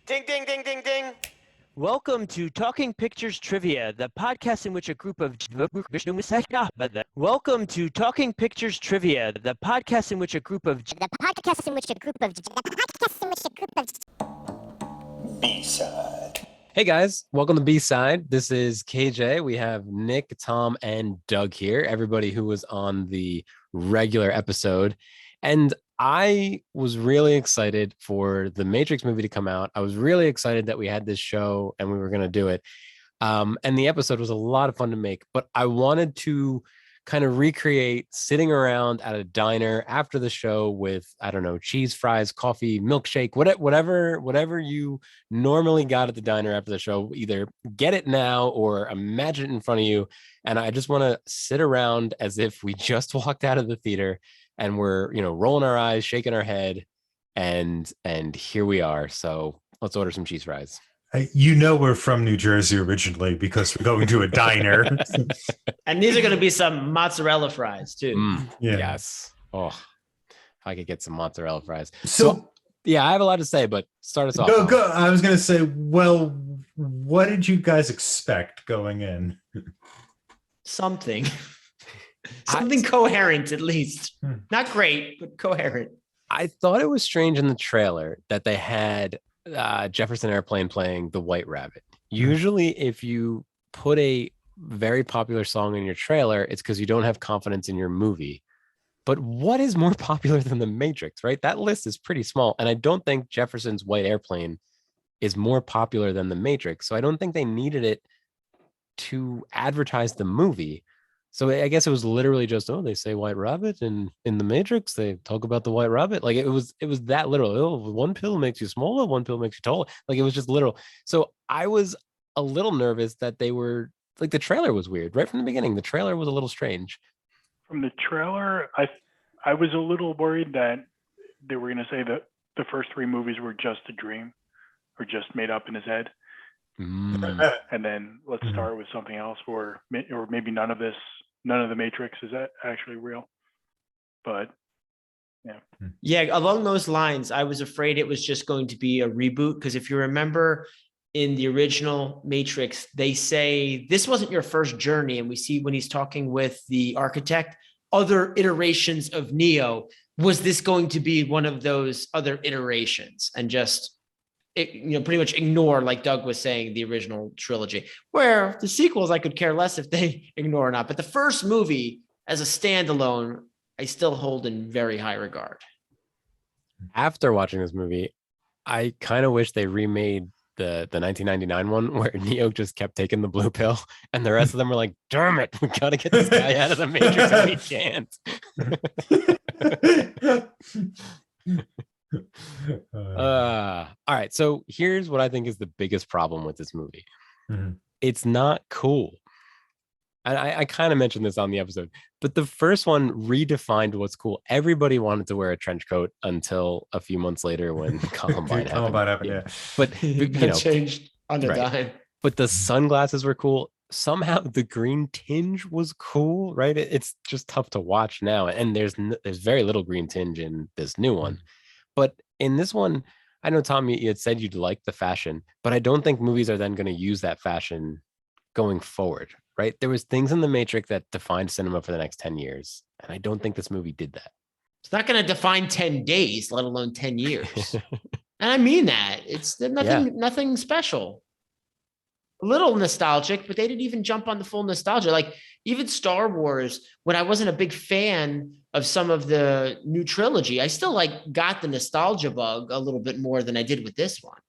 Ding, ding, ding, ding, ding. Welcome to Talking Pictures Trivia, the podcast in which a group of Welcome to Talking Pictures Trivia, the podcast in which a group of B-side. Hey guys, welcome to B-side. This is KJ. We have Nick, Tom, and Doug here. Everybody who was on the regular episode. And I was really excited for the Matrix movie to come out. I was really excited that we had this show and we were going to do it. And the episode was a lot of fun to make, but I wanted to kind of recreate sitting around at a diner after the show with, I don't know, cheese fries, coffee, milkshake, whatever you normally got at the diner after the show. Either get it now or imagine it in front of you. And I just want to sit around as if we just walked out of the theater and we're, rolling our eyes, shaking our head, and here we are. So let's order some cheese fries. We're from New Jersey originally because we're going to a diner. And these are going to be some mozzarella fries too. Yeah. Yes. Oh, if I could get some mozzarella fries. So yeah, I have a lot to say, but start us off. Go. I was going to say, well, what did you guys expect going in? Something coherent, at least. Not great, but coherent. I thought it was strange in the trailer that they had Jefferson Airplane playing The White Rabbit. Usually, if you put a very popular song in your trailer, it's because you don't have confidence in your movie. But what is more popular than The Matrix, right? That list is pretty small. And I don't think Jefferson's White Airplane is more popular than The Matrix. So I don't think they needed it to advertise the movie. So I guess it was literally just, they say White Rabbit, and in The Matrix, they talk about the White Rabbit. Like it was that literal. Oh, one pill makes you smaller, one pill makes you taller. Like it was just literal. So I was a little nervous that they were, like, the trailer was weird. Right from the beginning, the trailer was a little strange. From the trailer, I was a little worried that they were going to say that the first three movies were just a dream or just made up in his head. And then let's start with something else, or maybe none of the Matrix is that actually real. But yeah, along those lines, I was afraid it was just going to be a reboot, because if you remember in the original Matrix, they say this wasn't your first journey, and we see when he's talking with the architect, other iterations of Neo. Was this going to be one of those other iterations, and just pretty much ignore, like Doug was saying, the original trilogy, where the sequels, I could care less if they ignore or not. But the first movie as a standalone, I still hold in very high regard. After watching this movie, I kind of wish they remade the 1999 one where Neo just kept taking the blue pill and the rest of them were like, damn it, we got to get this guy out of the Matrix and we can't. All right, so here's what I think is the biggest problem with this movie. It's not cool, and I kind of mentioned this on the episode, but the first one redefined what's cool. Everybody wanted to wear a trench coat until a few months later when Columbine happened. Yeah. But changed on the dime. But the sunglasses were cool. Somehow the green tinge was cool, right? It's just tough to watch now, and there's very little green tinge in this new one. But in this one, I know, Tom, you had said you'd like the fashion, but I don't think movies are then going to use that fashion going forward, right? There was things in The Matrix that defined cinema for the next 10 years, and I don't think this movie did that. It's not going to define 10 days, let alone 10 years. And I mean that. It's nothing special. A little nostalgic, but they didn't even jump on the full nostalgia. Like even Star Wars, when I wasn't a big fan of some of the new trilogy, I still got the nostalgia bug a little bit more than I did with this one.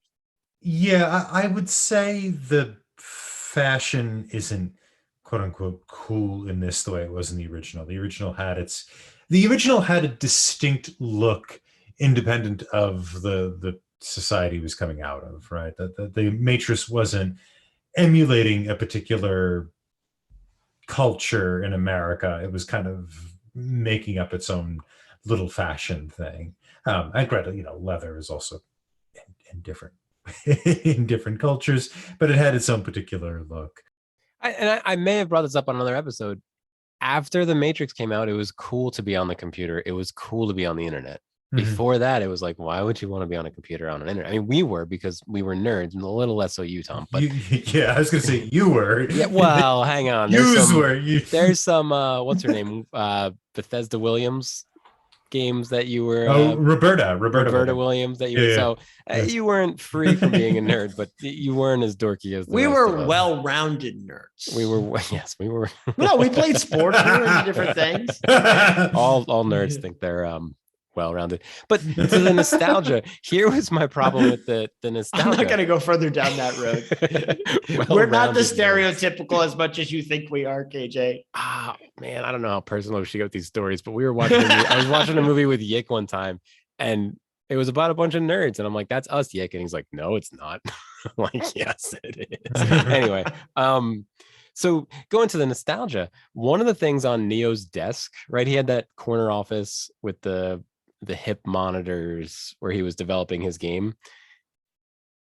Yeah, I would say the fashion isn't quote unquote cool in this the way it was in the original. The original had a distinct look independent of the society it was coming out of, right? The Matrix wasn't emulating a particular culture in America. It was kind of making up its own little fashion thing. And granted, leather is also in different in different cultures, but it had its own particular look. I may have brought this up on another episode. After The Matrix came out, it was cool to be on the computer. It was cool to be on the internet. Before that, it was like, why would you want to be on a computer on an internet? I mean, we were, because we were nerds, and a little less so you, Tom. But yeah, I was gonna say you were. yeah, well, hang on. There's some what's her name? Bethesda Williams games that you were Roberta Williams that you were. So you weren't free from being a nerd, but you weren't as dorky as we were well-rounded nerds. We were, yes, we were. No, we played sports. We were into different things. All nerds think they're well-rounded, but to the nostalgia, here was my problem with the nostalgia. I'm not going to go further down that road. We're not the stereotypical as much as you think we are, KJ. Man, I don't know how personal we should get with these stories, but we were watching. I was watching a movie with Yik one time, and it was about a bunch of nerds, and I'm like, "That's us, Yik," and he's like, "No, it's not." I'm like, "Yes, it is." Anyway, so going to the nostalgia, one of the things on Neo's desk, right? He had that corner office with the hip monitors where he was developing his game.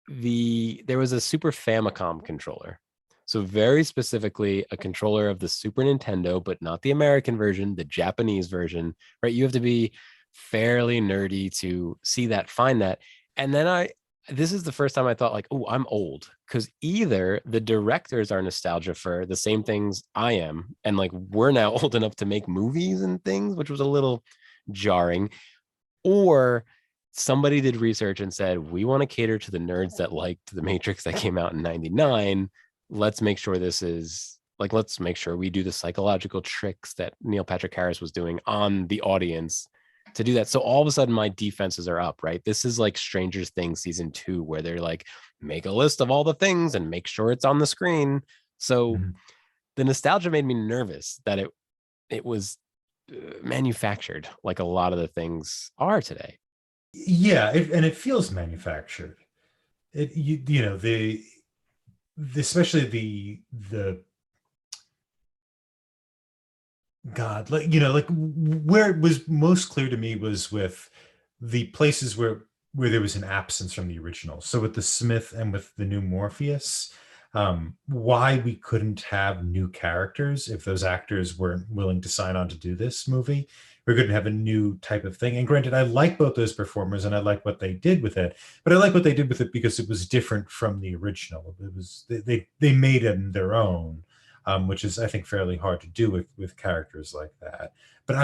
There was a Super Famicom controller. So very specifically a controller of the Super Nintendo, but not the American version, the Japanese version, right? You have to be fairly nerdy to see that, find that. And then this is the first time I thought like, oh, I'm old, because either the directors are nostalgia for the same things I am, and like we're now old enough to make movies and things, which was a little jarring, or somebody did research and said, we want to cater to the nerds that liked The Matrix that came out in 99. Let's make sure let's make sure we do the psychological tricks that Neil Patrick Harris was doing on the audience to do that. So all of a sudden my defenses are up, right? This is like Stranger Things season 2, where they're like, make a list of all the things and make sure it's on the screen. So the nostalgia made me nervous that it was manufactured like a lot of the things are today. Yeah, and it feels manufactured. Especially the God, like where it was most clear to me was with the places where there was an absence from the original. So with the Smith and with the new Morpheus, why we couldn't have new characters if those actors weren't willing to sign on to do this movie. We couldn't have a new type of thing. And granted, I like both those performers and I like what they did with it, but I like what they did with it because it was different from the original. It was they made them their own, which is, I think, fairly hard to do with characters like that. But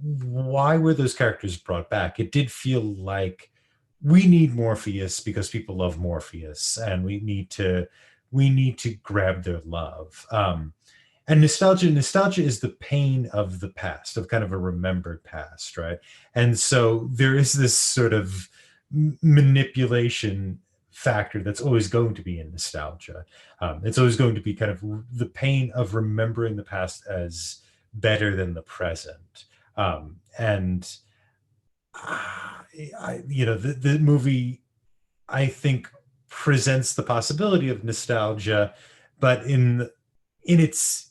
why were those characters brought back? It did feel like we need Morpheus because people love Morpheus, and we need to grab their love. And nostalgia is the pain of the past, of kind of a remembered past, right? And so there is this sort of manipulation factor that's always going to be in nostalgia. It's always going to be kind of the pain of remembering the past as better than the present. The movie, I think, presents the possibility of nostalgia, but in its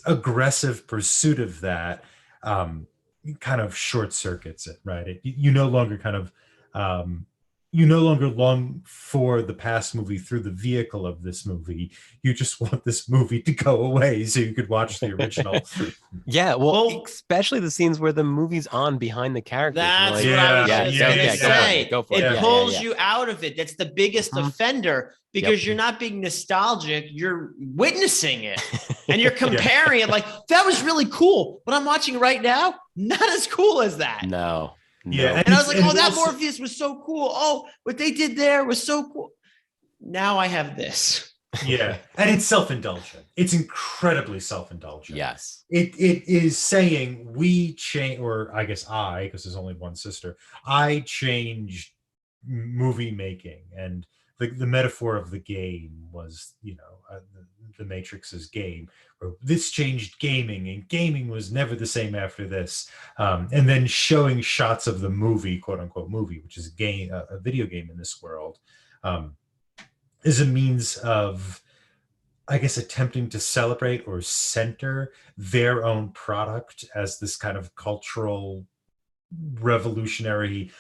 aggressive pursuit of that, kind of short circuits it, right? You no longer long for the past movie through the vehicle of this movie. You just want this movie to go away so you could watch the original. Yeah, well, especially the scenes where the movie's on behind the characters. That's what I was just going to say. Go for it. It pulls you out of it. That's the biggest offender, because you're not being nostalgic. You're witnessing it and you're comparing it like, that was really cool. But I'm watching right now, not as cool as that. No. Yeah, and I was like, oh, that Morpheus was so cool. Oh, what they did there was so cool. Now I have this. Yeah, and it's self-indulgent. It's incredibly self-indulgent. Yes. It is saying we change, or I guess because there's only one sister, I changed movie making, and the metaphor of the game was, the Matrix's game, where this changed gaming, and gaming was never the same after this. And then showing shots of the movie, quote unquote movie, which is a video game in this world, is a means of, I guess, attempting to celebrate or center their own product as this kind of cultural revolutionary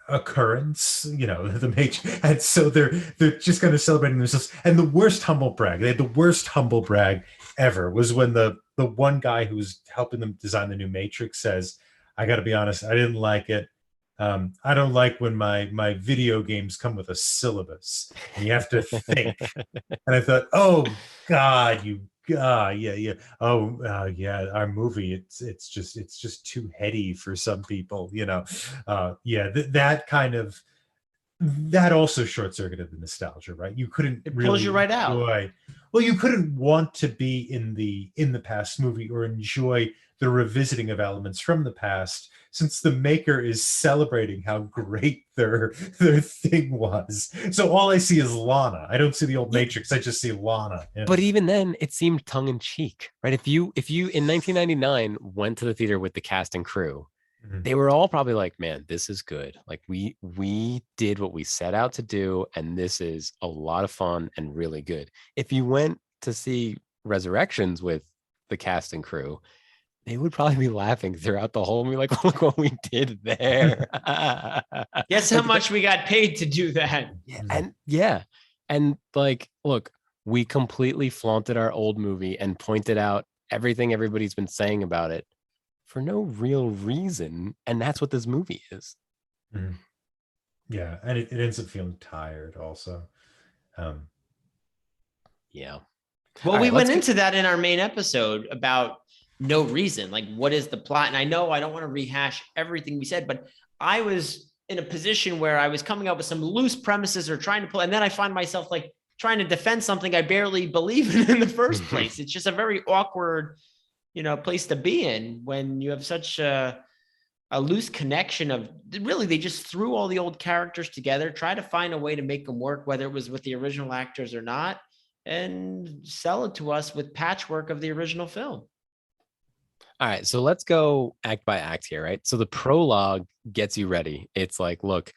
occurrence, the Matrix. And so they're just kind of celebrating themselves. And the worst humble brag, they had the worst humble brag ever, was when the one guy who was helping them design the new Matrix says, I got to be honest, I didn't like it. I don't like when my video games come with a syllabus and you have to think. And I thought, oh God, yeah. Oh yeah, our movie, it's just too heady for some people, Yeah, that kind of that also short-circuited the nostalgia, right? You couldn't It really pulls you right out. enjoy. Well, you couldn't want to be in the past movie or enjoy the revisiting of elements from the past, since the maker is celebrating how great their thing was. So all I see is Lana. I don't see the old Matrix. I just see Lana. But even then, it seemed tongue in cheek, right? If you in 1999 went to the theater with the cast and crew, they were all probably like, man, this is good. Like we did what we set out to do, and this is a lot of fun and really good. If you went to see Resurrections with the cast and crew, they would probably be laughing throughout the whole movie, like, look what we did there. Guess how much we got paid to do that. And like, look, we completely flaunted our old movie and pointed out everything everybody's been saying about it for no real reason, and that's what this movie is. Yeah, and it ends up feeling tired also. Yeah. Well, we went into that in our main episode about no reason. Like, what is the plot? And I know I don't want to rehash everything we said, but I was in a position where I was coming up with some loose premises or trying to pull, and then I find myself like trying to defend something I barely believe in the first place. It's just a very awkward, place to be in when you have such a loose connection of really, they just threw all the old characters together, try to find a way to make them work, whether it was with the original actors or not, and sell it to us with patchwork of the original film. All right, so let's go act by act here, right? So the prologue gets you ready. It's like, look,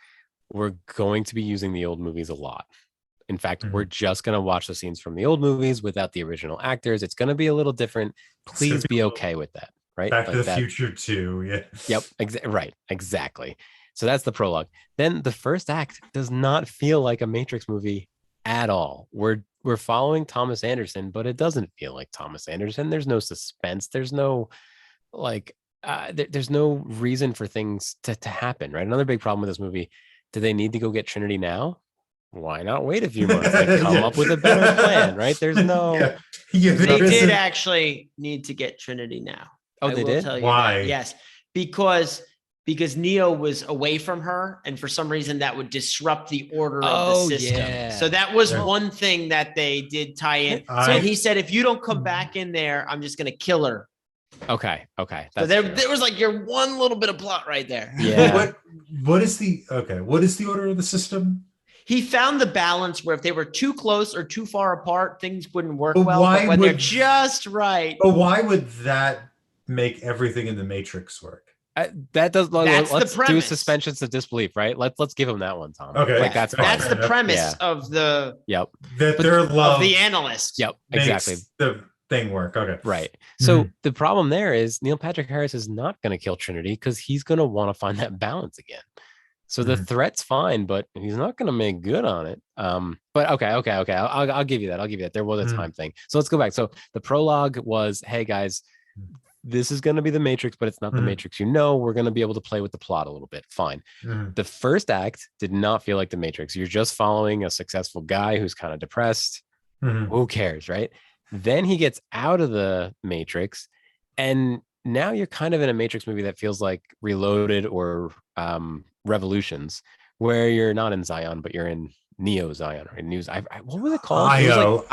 we're going to be using the old movies a lot. In fact, we're just going to watch the scenes from the old movies without the original actors. It's going to be a little different. Please be okay with that, right? Back to the Future 2, yeah. Yep, right, exactly. So that's the prologue. Then the first act does not feel like a Matrix movie at all. We're following Thomas Anderson, but it doesn't feel like Thomas Anderson. There's no suspense. There's no there's no reason for things to happen, right? Another big problem with this movie, do they need to go get Trinity now? Why not wait a few months? Like, come up with a better plan, right? There's no. They did actually need to get Trinity now. Oh, they did? Why? Yes, because Neo was away from her, and for some reason that would disrupt the order of the system. Yeah. So that was one thing that they did tie in. So he said, if you don't come back in there, I'm just going to kill her. Okay. So there was like your one little bit of plot right there. Yeah. What is the order of the system? He found the balance where if they were too close or too far apart, things wouldn't work well. But when they're just right. But why would that make everything in the Matrix work? That does. That's let's the premise. do suspensions of disbelief, right? Let's give him that one, Tom. Okay, like that's the premise of the their love of the analyst. Yep, exactly. The thing work. Okay, right. So the problem there is Neil Patrick Harris is not going to kill Trinity because he's going to want to find that balance again. So the threat's fine, but he's not going to make good on it. But okay. I'll give you that. I'll give you that. There was a time thing. So let's go back. So the prologue was, hey guys, this is going to be the Matrix, but it's not the Matrix. We're going to be able to play with the plot a little bit. Fine. The first act did not feel like the Matrix. You're just following a successful guy who's kind of depressed. Who cares, right? Then he gets out of the Matrix, and now you're kind of in a Matrix movie that feels like Reloaded or Revolutions, where you're not in Zion, but you're in Neo Zion or in News. What was it called? Io.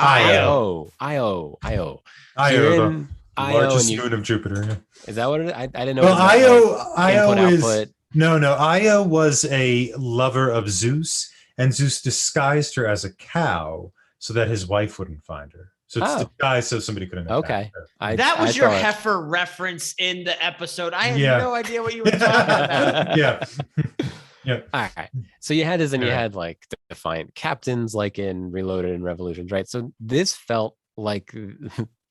The largest moon of Jupiter. Yeah. Is that what it is? I didn't know. Well, Io is output. No. Io was a lover of Zeus, and Zeus disguised her as a cow so that his wife wouldn't find her. So it's disguised so somebody couldn't. Okay. That was your heifer reference in the episode. I had no idea what you were talking about. Yeah. All right. So you had you had like defiant captains like in Reloaded and Revolutions, right? So this felt like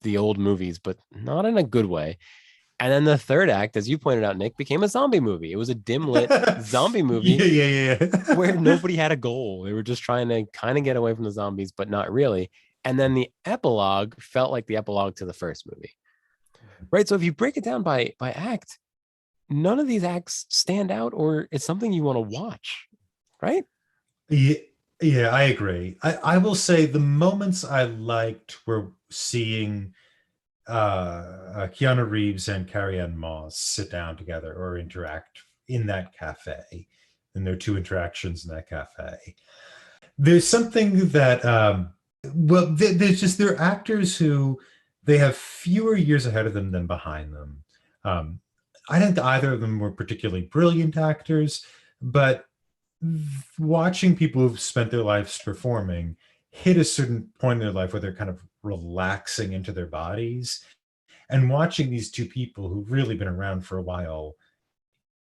the old movies, but not in a good way. And then the third act, as you pointed out, Nick, became a zombie movie. It was a dim lit zombie movie. Yeah. Where nobody had a goal. They were just trying to kind of get away from the zombies, but not really. And then the epilogue felt like the epilogue to the first movie. Right. So if you break it down by act, none of these acts stand out or it's something you want to watch, right? Yeah, I agree. I will say the moments I liked were seeing Keanu Reeves and Carrie-Anne Moss sit down together or interact in that cafe, and their two interactions in that cafe. There's something that, there's just, they're actors who they have fewer years ahead of them than behind them. I think either of them were particularly brilliant actors, but watching people who've spent their lives performing hit a certain point in their life where they're kind of relaxing into their bodies, and watching these two people who've really been around for a while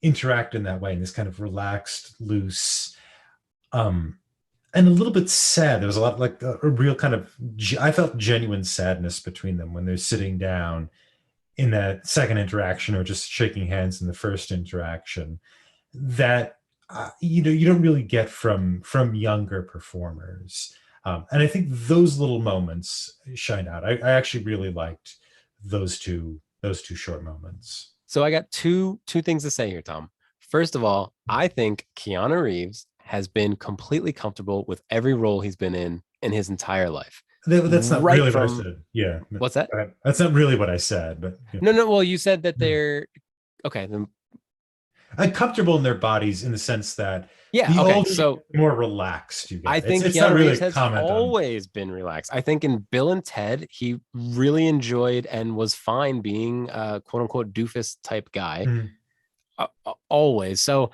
interact in that way, in this kind of relaxed, loose, and a little bit sad. There was a lot, like a real kind of, I felt genuine sadness between them when they're sitting down in that second interaction or just shaking hands in the first interaction, that you don't really get from younger performers. And I think those little moments shine out. I actually really liked those two short moments. So I got two things to say here, Tom. First of all, I think Keanu Reeves has been completely comfortable with every role he's been in his entire life. That's not really what I said. Yeah. What's that? That's not really what I said, but No. Well, you said that they're okay. Then comfortable in their bodies, in the sense that so more relaxed you get. I think it's Keanu not really Reeves has always been relaxed. I think in Bill and Ted, he really enjoyed and was fine being a quote unquote doofus type guy. Always. So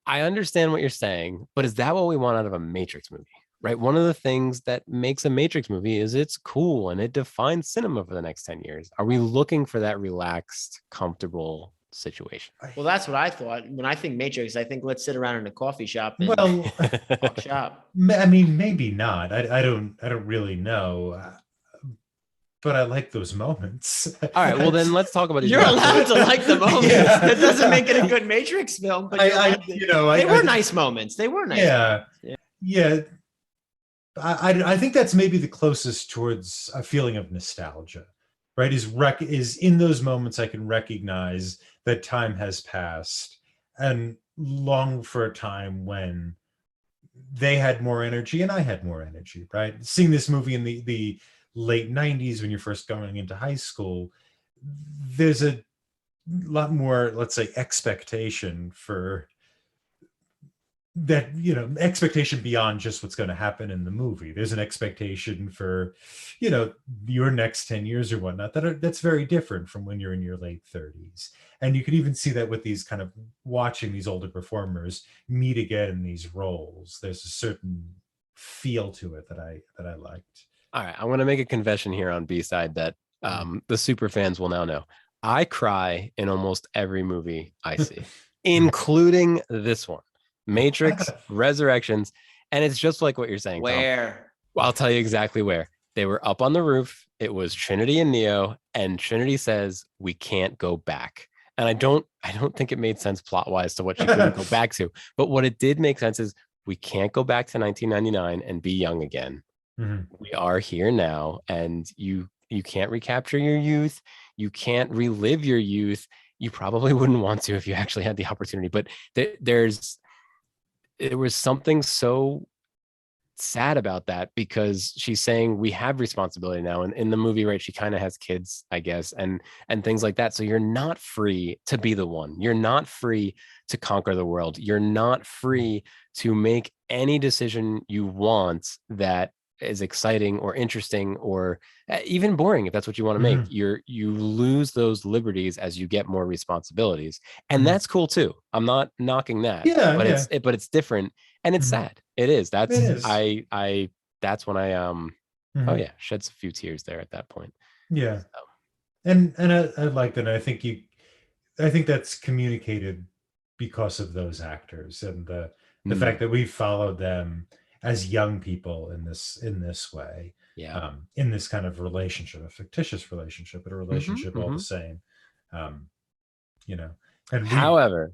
I understand what you're saying, but is that what we want out of a Matrix movie? Right? One of the things that makes a Matrix movie is it's cool and it defines cinema for the next 10 years. Are we looking for that relaxed, comfortable situation? Well, that's what I thought. When I think Matrix, I think let's sit around in a coffee shop and talk shop. I mean, maybe not. I don't really know. But I like those moments. All right, well then let's talk about these. You're allowed to like the moments. Yeah. That doesn't make it a good Matrix film. But they were nice moments. They were nice. Yeah. I think that's maybe the closest towards a feeling of nostalgia, right? Is in those moments I can recognize that time has passed and long for a time when they had more energy and I had more energy, right? Seeing this movie in the late 90s when you're first going into high school, there's a lot more, let's say, expectation for that, expectation beyond just what's going to happen in the movie. There's an expectation for, your next 10 years or whatnot that's very different from when you're in your late 30s. And you could even see that with these kind of watching these older performers meet again in these roles. There's a certain feel to it that I liked. All right, I want to make a confession here on B-side that the super fans will now know. I cry in almost every movie I see, including this one, Matrix Resurrections. And it's just like what you're saying, Where? Tom. Well, I'll tell you exactly where. They were up on the roof. It was Trinity and Neo, and Trinity says, "We can't go back." And I don't think it made sense plot-wise to what she couldn't go back to. But what it did make sense is we can't go back to 1999 and be young again. Mm-hmm. We are here now, and you can't recapture your youth. You can't relive your youth. You probably wouldn't want to if you actually had the opportunity. But there was something so sad about that, because she's saying we have responsibility now. And in the movie, right, she kind of has kids, I guess, and things like that. So you're not free to be the one. You're not free to conquer the world. You're not free to make any decision you want that is exciting or interesting or even boring, if that's what you want to make. You lose those liberties as you get more responsibilities, and that's cool too. I'm not knocking that, but it's different, and it's sad. It is. That's I that's when I sheds a few tears there at that point. Yeah. So. And I like that. I think that's communicated because of those actors and the fact that we followed them as young people in this way, in this kind of relationship, a fictitious relationship, but a relationship all the same, And however,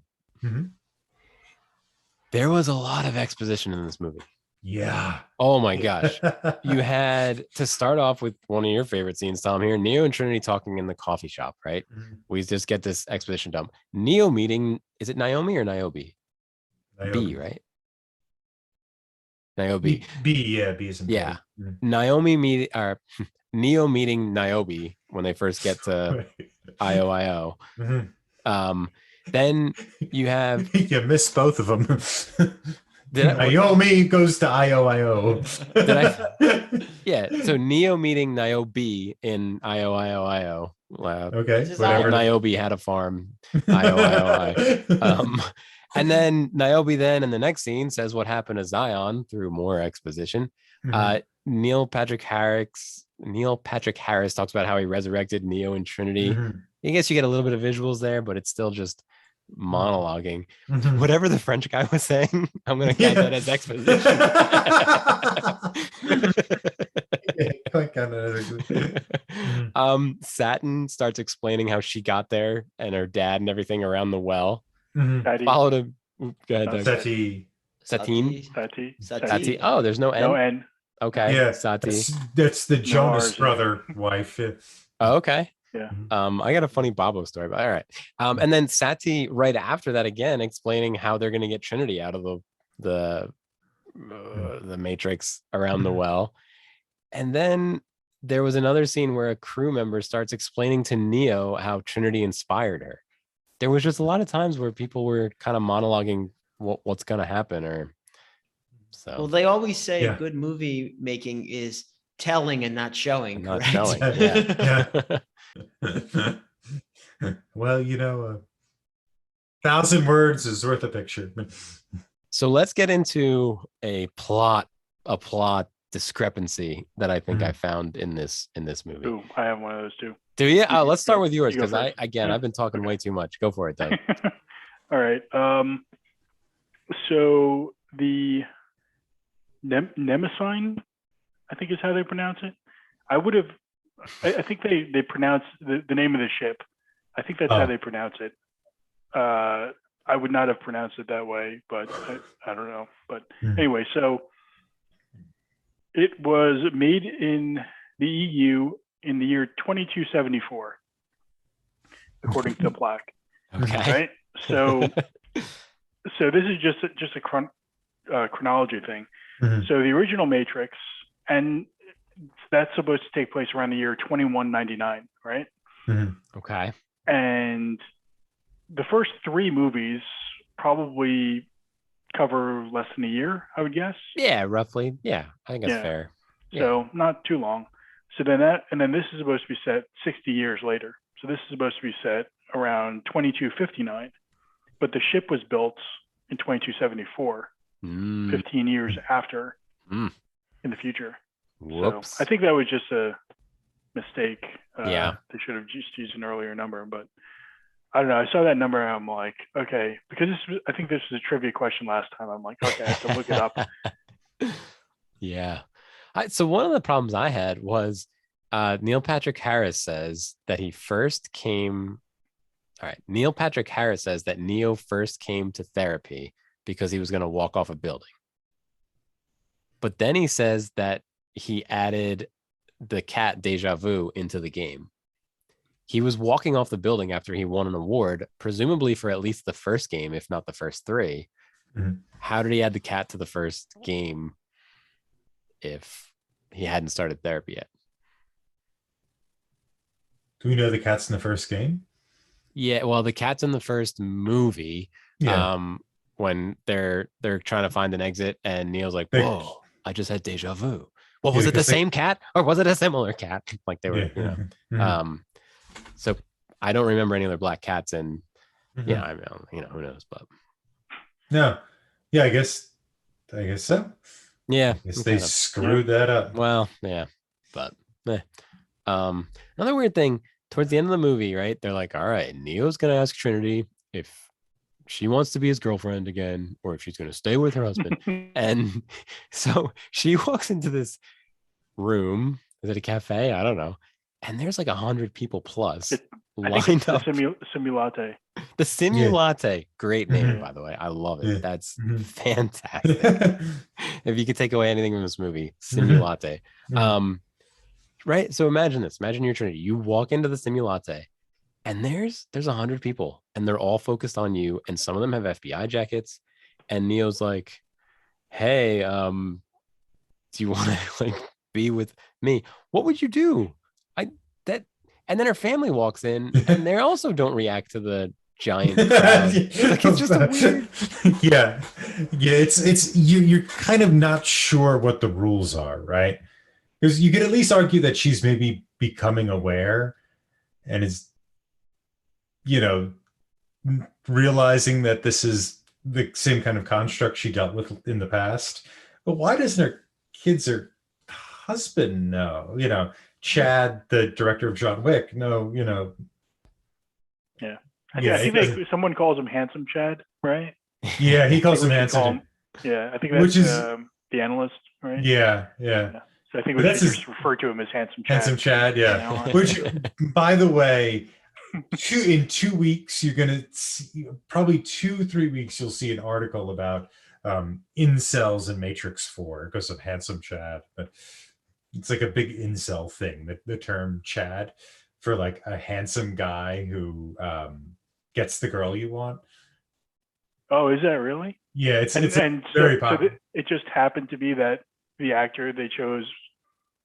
there was a lot of exposition in this movie. Yeah. Oh my gosh. You had to start off with one of your favorite scenes, Tom, here. Neo and Trinity talking in the coffee shop, right? Mhm. We just get this exposition dump. Neo meeting, is it Naomi or Niobe? Niobe. B, right? Niobe. B is in Yeah. Betty. Naomi meet or Neo meeting Niobe when they first get to IOIO. Mhm. Then you have You missed both of them. Did I- Naomi goes to IOIO. yeah. So Neo meeting Niobe in IOIO. Okay, This is whatever. Niobe had a farm. IOIO. And then Niobe then in the next scene says what happened to Zion through more exposition. Mhm. Neil Patrick Harris talks about how he resurrected Neo and Trinity. Mhm. I guess you get a little bit of visuals there, but it's still just monologuing. Mhm. Whatever the French guy was saying, I'm going to count that as exposition. Satin starts explaining how she got there and her dad and everything around the well. Mhm. Sati. Followed him. Go ahead, Doug. Sati. Satine? Sati. Sati. Oh, there's no N. No N. Okay. Yeah, Sati. that's the Jonas R's in brother wife. Yeah. Oh, okay. Yeah. I got a funny Bobo story, but all right. And then Sati right after that again explaining how they're going to get Trinity out of the Matrix around the well. And then there was another scene where a crew member starts explaining to Neo how Trinity inspired her. There was just a lot of times where people were kind of monologuing what's going to happen, or so. Well, they always say Yeah. good movie making is telling and not showing. And not correct? showing. Yeah. Yeah. Well, 1,000 words is worth a picture. So let's get into a plot discrepancy that I think I found in this movie. Ooh, I have one of those too. Do you? You Let's start go- with yours you go because first. I've been talking way too much. Go for it, Doug. All right. So the Nemesine, I think is how they pronounce it. I think they pronounce the name of the ship. I think that's how they pronounce it. I would not have pronounced it that way, but I don't know. But anyway, so it was made in the EU in the year 2274, according to the plaque. Okay. Right. So this is just a chronology thing. Mhm. So the original Matrix, and that's supposed to take place around the year 2199, right? Mhm. Okay. And the first three movies probably cover less than a year, I would guess. Yeah, roughly. Yeah, I think that's Yeah. fair. So not too long. So then this is supposed to be set 60 years later. So this is supposed to be set around 2259, but the ship was built in 2274, 15 years after in the future. Whoops. So I think that was just a mistake. Yeah. They should have just used an earlier number, but I don't know. I saw that number and I'm like, okay, because I think this was a trivia question last time. I'm like, okay, I have to look it up. Yeah. So one of the problems I had was Neil Patrick Harris says that he first came. All right. Neil Patrick Harris says that Neo first came to therapy because he was going to walk off a building. But then he says that he added the cat Deja Vu into the game. He was walking off the building after he won an award, presumably for at least the first game, if not the first three. Mhm. How did he add the cat to the first game if he hadn't started therapy yet? Do we know the cat's in the first game? Yeah, well, the cat's in the first movie. Yeah. When they're trying to find an exit, and Neil's like, They- "Whoa, I just had deja vu." Well, Yeah, was it the because they- same cat or was it a similar cat? Like they were, Yeah. Mhm. So I don't remember any other black cats, and Mhm. yeah, I mean, who knows? But No. Yeah, I guess so. yeah, I guess I'm they kind of- screwed that up. well, yeah, but another weird thing towards the end of the movie, right? They're like, all right, Neo's gonna ask Trinity if she wants to be his girlfriend again, or if she's gonna stay with her husband. And so she walks into this room. Is it a cafe? I don't know. and there's like 100 people plus I think lined it's the up. Simulate. The Simulate, great name, Mhm. by the way. I love it. Yeah. That's Mhm. fantastic. If you could take away anything from this movie, Simulate. Mhm. Right. So imagine this. Imagine your Trinity. You walk into the Simulate, and there's 100 people, and they're all focused on you, and some of them have FBI jackets. And Neo's like, "Hey, do you want to like be with me? What would you do?" I that, and then her family walks in, and they also don't react to the giant crowd. Like it's just a weird. Yeah, yeah. It's you're kind of not sure what the rules are, right? Because you could at least argue that she's maybe becoming aware and is, you know, realizing that this is the same kind of construct she dealt with in the past. But why doesn't her kids or husband know? Chad, the director of John Wick, no, Yeah. yeah, I think someone calls him Handsome Chad, right? yeah, he calls him We should handsome. call him- yeah, I think that's Which is the analyst, right? yeah. So I think But we that's should his- just refer to him as Handsome Chad. Handsome Chad, from yeah. now on. Which, by the way, in 2 weeks, you're gonna see, probably 2-3 weeks, you'll see an article about incels in Matrix 4 because of Handsome Chad. But it's like a big incel thing, the term Chad for like a handsome guy who gets the girl you want. Oh, is that really? Yeah, it's And very so popular. it just happened to be that the actor they chose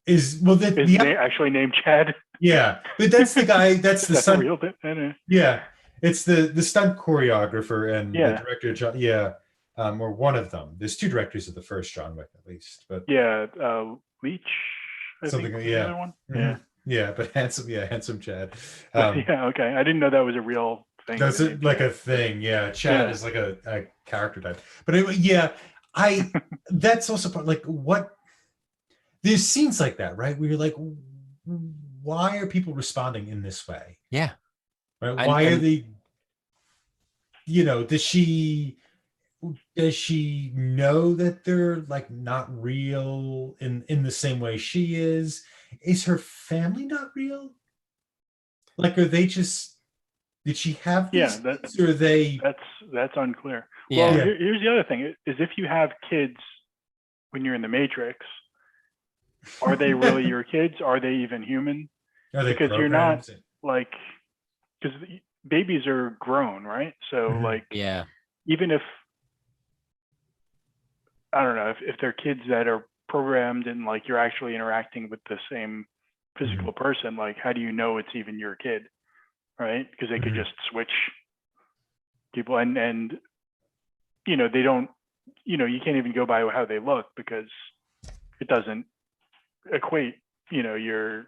Is actually named Chad. yeah, but that's the guy. That's the That's son. real. I don't know. Yeah, it's the stunt choreographer and the Yeah. director. Yeah, or one of them. There's two directors of the first John Wick, at least. But Yeah, Leach. I something. think was Yeah, the other one. Mhm. Yeah. Yeah, but handsome Chad. Yeah. Okay. I didn't know that was a real thing. That's like a thing. Yeah, Chad is like a character type. But anyway, yeah, that's also part like what. There's scenes like that, right? Where you're like, why are people responding in this way? Yeah. Right? Why are they? Does she know that they're like not real in the same way she is? Is her family not real? Like, are they just? Did she have these kids, or are they? That's unclear. Yeah. Well, here's the other thing: is if you have kids when you're in the Matrix, are they really your kids? Are they even human? Are they because you're programs? not like because babies are grown, right? So like Yeah. even if I don't know if they're kids that are programmed and like you're actually interacting with the same physical person, like how do you know it's even your kid, right? Because they could just switch people and they don't, you can't even go by how they look because it doesn't equate, your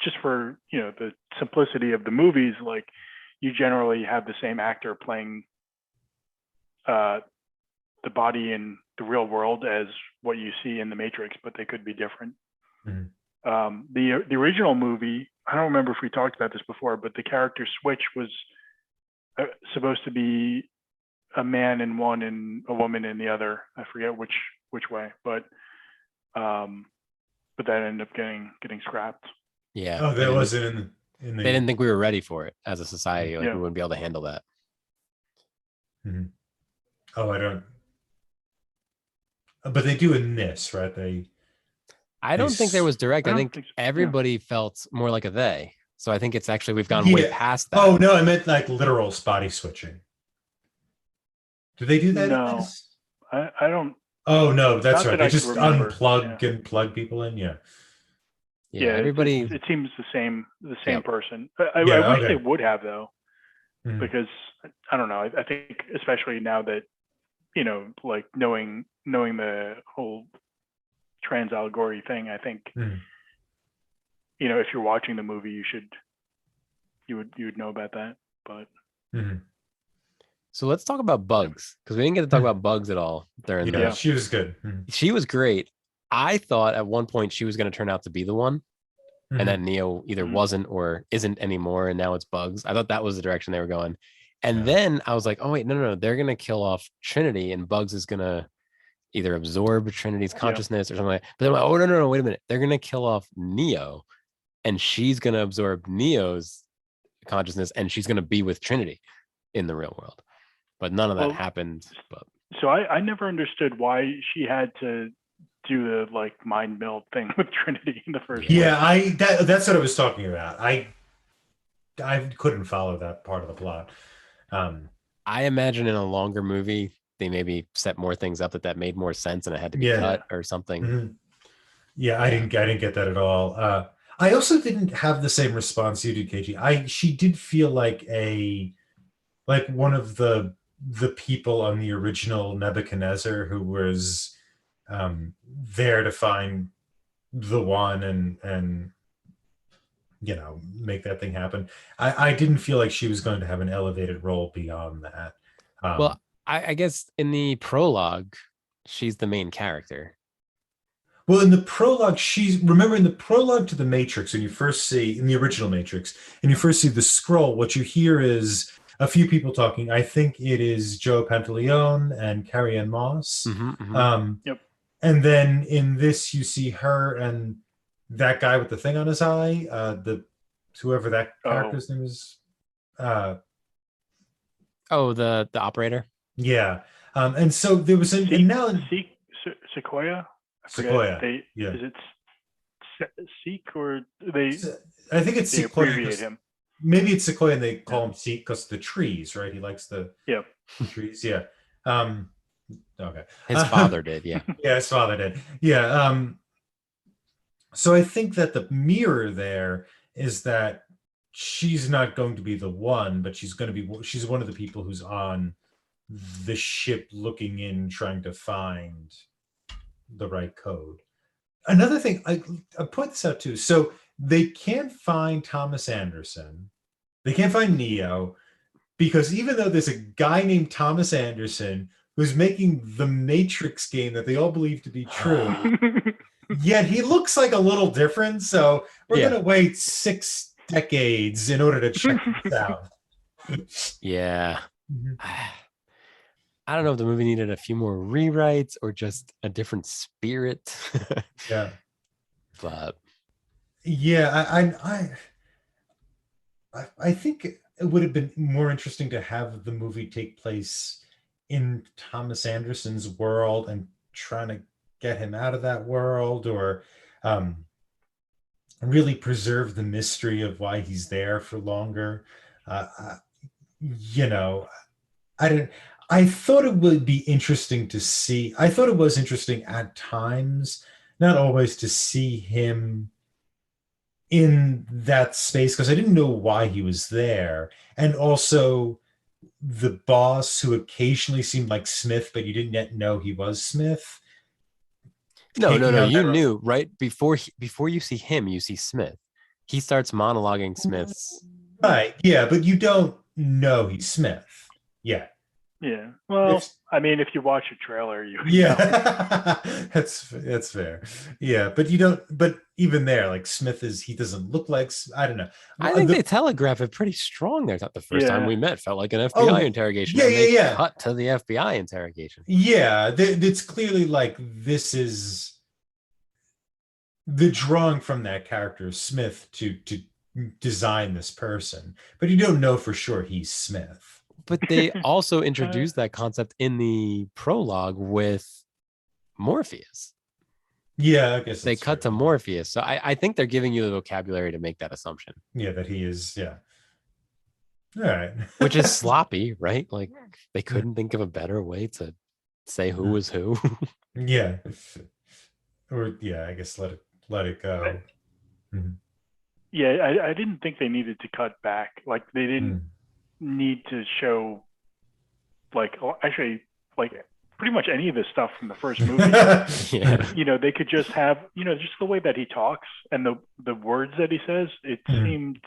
just for the simplicity of the movies, like you generally have the same actor playing the body in the real world as what you see in the Matrix, but they could be different. The original movie, I don't remember if we talked about this before, but the character switch was supposed to be a man in one and a woman in the other. I forget which way, but that ended up getting scrapped. Yeah. Oh, that wasn't in the. They didn't think we were ready for it as a society. Like we wouldn't be able to handle that. Oh, I don't. But they do in this, right? I don't think there was direct. I think think so. everybody felt more like a they. So I think it's actually we've gone way past that. Oh no, I meant like literal body switching. Do they do that? No, in this? I don't. Oh no, that's right. That They I just could remember. unplug and plug people in. Yeah. Yeah, everybody. It seems the same person. I Yeah, wish they would have though, because I don't know. I think especially now that like knowing the whole trans allegory thing, I think if you're watching the movie, you would know about that. But So let's talk about Bugs, because we didn't get to talk about Bugs at all during Yeah, she was good. She was great. I thought at one point she was going to turn out to be the one, and then Neo either wasn't or isn't anymore, and now it's Bugs. I thought that was the direction they were going. And then I was like, oh, wait, no. They're going to kill off Trinity, and Bugs is going to either absorb Trinity's consciousness or something like that. But then I'm like, oh, no, wait a minute. They're going to kill off Neo. and she's going to absorb Neo's consciousness, and she's going to be with Trinity in the real world. But none of that happened. But so I never understood why she had to do the like mind meld thing with Trinity in the first place. Yeah, that's what I was talking about. I couldn't follow that part of the plot. I imagine in a longer movie they maybe set more things up that made more sense and it had to be cut or something. Mm-hmm. Yeah, I didn't get that at all. I also didn't have the same response you did, KG. She did feel like one of the people on the original Nebuchadnezzar who was there to find the one and make that thing happen. I didn't feel like she was going to have an elevated role beyond that. Well, I guess in the prologue, she's the main character. Well, in the prologue, remember in the prologue to the Matrix, when you first see, in the original Matrix, and you first see the scroll, what you hear is a few people talking. I think it is Joe Pantaleone and Carrie-Anne Moss. Yep. And then in this, you see her and that guy with the thing on his eye, whoever that character's name is. The operator. Yeah. And so there was Sequoia. Sequoia. Is it Seek or they? I think it's they Sequoia. Abbreviate him. Maybe it's Sequoia and they call him Seek because the trees, right? He likes the trees. Yeah. Okay. His father did. Yeah. Yeah, his father did. Yeah. So I think that the mirror there is that she's not going to be the one, but she's one of the people who's on the ship looking in, trying to find the right code. Another thing, I point this out too. So they can't find Thomas Anderson. They can't find Neo because even though there's a guy named Thomas Anderson who's making the Matrix game that they all believe to be true, yet he looks like a little different. So we're going to wait 6 decades in order to check this out. Yeah. I don't know if the movie needed a few more rewrites or just a different spirit. Yeah. But yeah, I think it would have been more interesting to have the movie take place in Thomas Anderson's world and trying to get him out of that world, or really preserve the mystery of why he's there for longer. I thought it would be interesting to see. I thought it was interesting at times, not always, to see him in that space because I didn't know why he was there. And also the boss who occasionally seemed like Smith, but you didn't yet know he was Smith. No. You knew right before you see him, you see Smith. He starts monologuing Smith's. Right. Yeah, but you don't know he's Smith. Yeah. Yeah. Well, if you watch a trailer, you that's fair. Yeah, but you don't. But even there, like Smith he doesn't look like. I don't know. I think they telegraph it pretty strong there. I thought the first time we met felt like an FBI interrogation. Yeah. Cut to the FBI interrogation. Yeah, it's clearly like this is the drawing from that character Smith to design this person, but you don't know for sure he's Smith. But they also introduced that concept in the prologue with Morpheus. Yeah, I guess they cut to Morpheus. So I think they're giving you the vocabulary to make that assumption. Yeah, that he is. Yeah. All right. Which is sloppy, right? Like they couldn't think of a better way to say who was who. Yeah. Or I guess let it go. Yeah, I didn't think they needed to cut back. Like they didn't need to show pretty much any of the stuff from the first movie. They could just have just the way that he talks and the words that he says. It seemed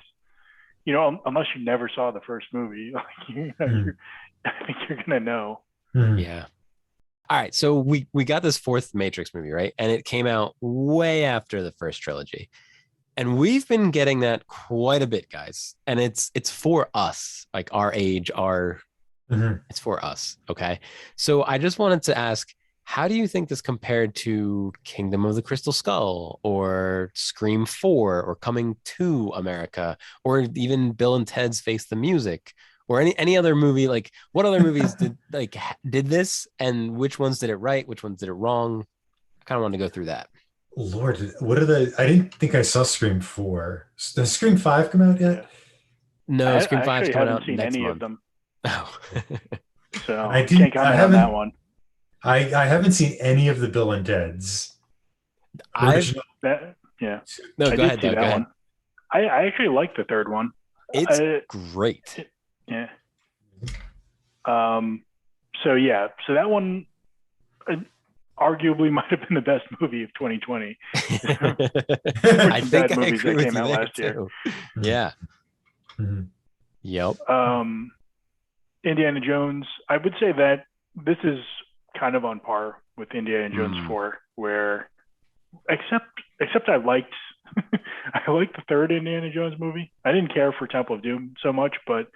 unless you never saw the first movie, I think you're gonna know. Yeah. All right, so we got this fourth Matrix movie, right? And it came out way after the first trilogy. And we've been getting that quite a bit, guys. And it's for us, like our age, it's for us. Okay. So I just wanted to ask, How do you think this compared to Kingdom of the Crystal Skull or Scream 4 or Coming to America or even Bill and Ted's Face the Music or any other movie? Like, what other movies did this, and which ones did it right? Which ones did it wrong? I kind of want to go through that. Lord, what are the? I didn't think I saw Scream 4. Does Scream 5 come out yet? No, Scream I 5 is actually coming haven't out seen next any month. of them, Oh. so I can't comment on that one. I haven't seen any of the Bill and Ted's. I've Yeah. No, I go ahead, did see Doug. that Go ahead. one. I actually liked the third one. It's great. Yeah. So that one arguably might have been the best movie of 2020. I think I movies agree that with came you out there last year. too. Yeah. Mhm. Yep. Indiana Jones, I would say that this is kind of on par with Indiana Jones 4, where except I liked I liked the third Indiana Jones movie. I didn't care for Temple of Doom so much, but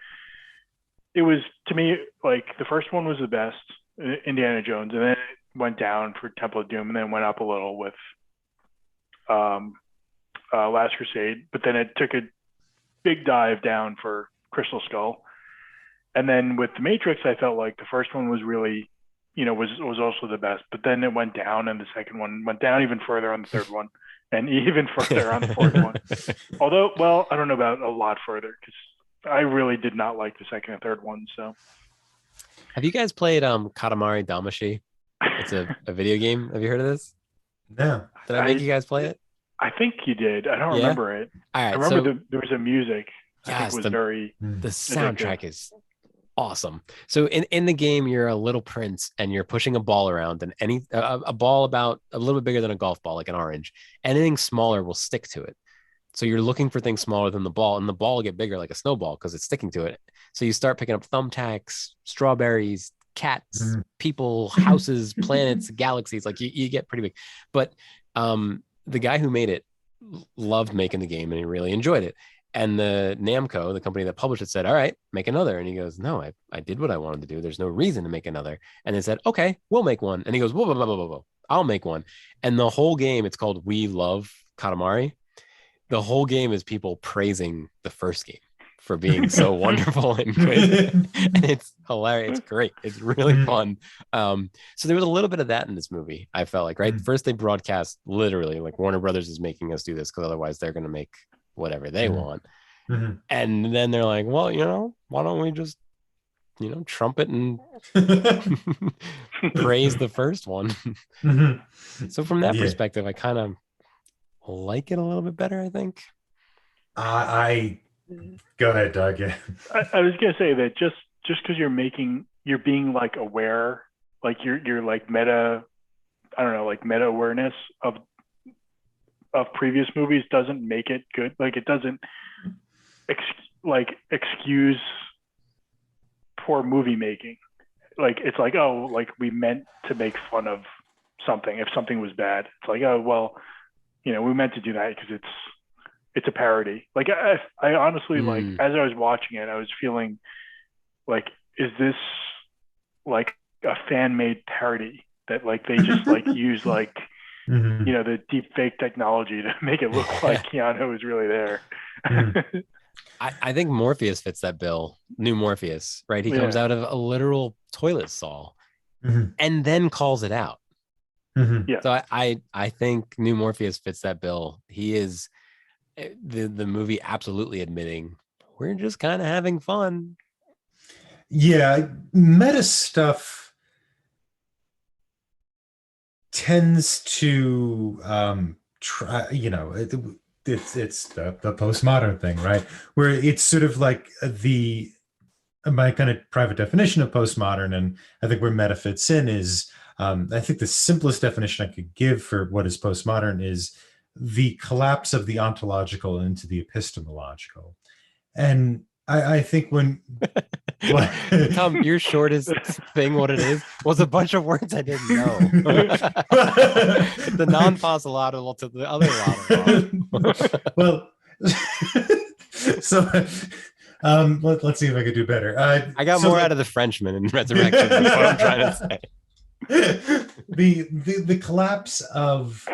it was, to me, like the first one was the best, Indiana Jones, and then it went down for Temple of Doom, and then went up a little with Last Crusade, but then it took a big dive down for Crystal Skull. And then with The Matrix, I felt like the first one was really, was also the best, but then it went down, and the second one went down even further on the third one, and even further on the fourth one. Although, well, I don't know about a lot further, because I really did not like the second and third one. So, have you guys played Katamari Damacy? It's a video game. Have you heard of this? No. Did I make you guys play it? I think you did. I don't remember it. All right. I remember there was a music. I think was very. The soundtrack is awesome. So in the game, you're a little prince and you're pushing a ball around, and a ball about a little bit bigger than a golf ball, like an orange. Anything smaller will stick to it. So you're looking for things smaller than the ball, and the ball will get bigger like a snowball because it's sticking to it. So you start picking up thumbtacks, strawberries, cats, people, houses, planets, galaxies. Like you get pretty big. But the guy who made it loved making the game and he really enjoyed it. And the Namco, the company that published it, said, all right, make another. And he goes, no, I did what I wanted to do. There's no reason to make another. And they said, okay, we'll make one. And he goes, whoa, whoa, whoa, whoa, whoa, I'll make one. And the whole game, it's called We Love Katamari. The whole game is people praising the first game for being so wonderful and good. And it's hilarious. It's great. It's really fun. So there was a little bit of that in this movie, I felt like, right? First they broadcast literally like Warner Brothers is making us do this because otherwise they're going to make whatever they want. And then they're like, well, why don't we just, trumpet and praise the first one. So from that perspective, I kind of like it a little bit better, I think. I go ahead, Doug. Yeah. I was gonna say that just because you're being like aware, like you're like meta awareness of previous movies doesn't make it good. Like it doesn't excuse poor movie making. Like it's like, oh, like we meant to make fun of something if something was bad. It's like, oh well, we meant to do that because it's a parody. Like I honestly like as I was watching it, I was feeling like, is this like a fan made parody that like they just like use like the deep fake technology to make it look like Keanu is really there. I think Morpheus fits that bill. New Morpheus, right? He comes out of a literal toilet stall and then calls it out. So I think New Morpheus fits that bill. He is the movie absolutely admitting we're just kind of having fun. Yeah, meta stuff tends to try, it's the postmodern thing, right? Where it's sort of like my kind of private definition of postmodern, and I think where meta fits in is I think the simplest definition I could give for what is postmodern is the collapse of the ontological into the epistemological. And I think when Tom, your shortest thing, what it is, was a bunch of words I didn't know. The non-posilatical to the other lot. Well, so let's see if I could do better. I got more out of the Frenchman in Resurrection. Is what I'm trying to say. the collapse of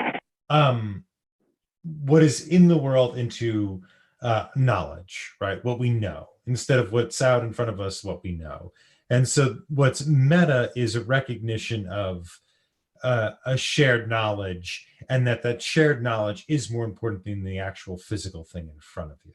what is in the world into knowledge, right? What we know, instead of what's out in front of us, what we know. And so what's meta is a recognition of a shared knowledge, and that shared knowledge is more important than the actual physical thing in front of you.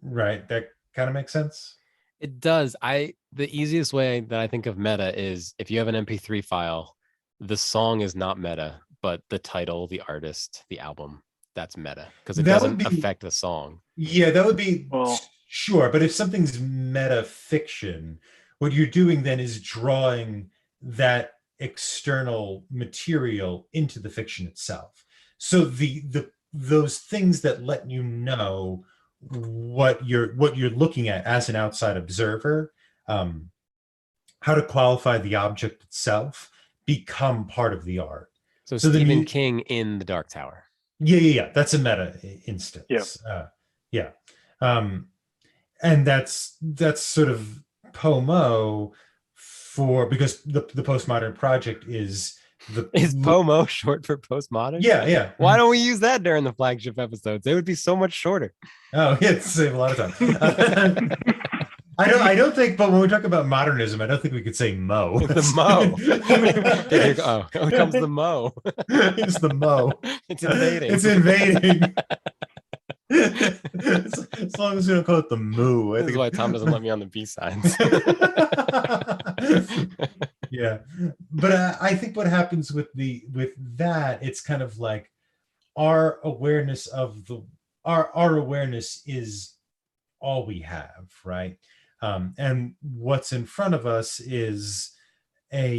Right? That kind of makes sense? It does. The easiest way that I think of meta is if you have an MP3 file, the song is not meta, but the title, the artist, the album, that's meta because it doesn't affect the song. Yeah, that would be Well, sure. But if something's meta fiction, what you're doing then is drawing that external material into the fiction itself. So those things that let you know what you're looking at as an outside observer, how to qualify the object itself, become part of the art. So Stephen King in The Dark Tower. Yeah. That's a meta instance. Yeah. And that's sort of POMO because the postmodern project is Is POMO short for postmodern? Yeah. Why don't we use that during the flagship episodes? They would be so much shorter. Oh, yeah, it'd save a lot of time. I don't think, but when we talk about modernism, I don't think we could say Mo. The Mo. Here comes the Mo. It's the Mo. It's invading. It's invading. As long as we don't call it the Moo. This is why Tom doesn't let me on the B-sides. Yeah, but I think what happens with that, it's kind of like our awareness our awareness is all we have, right? And what's in front of us is sort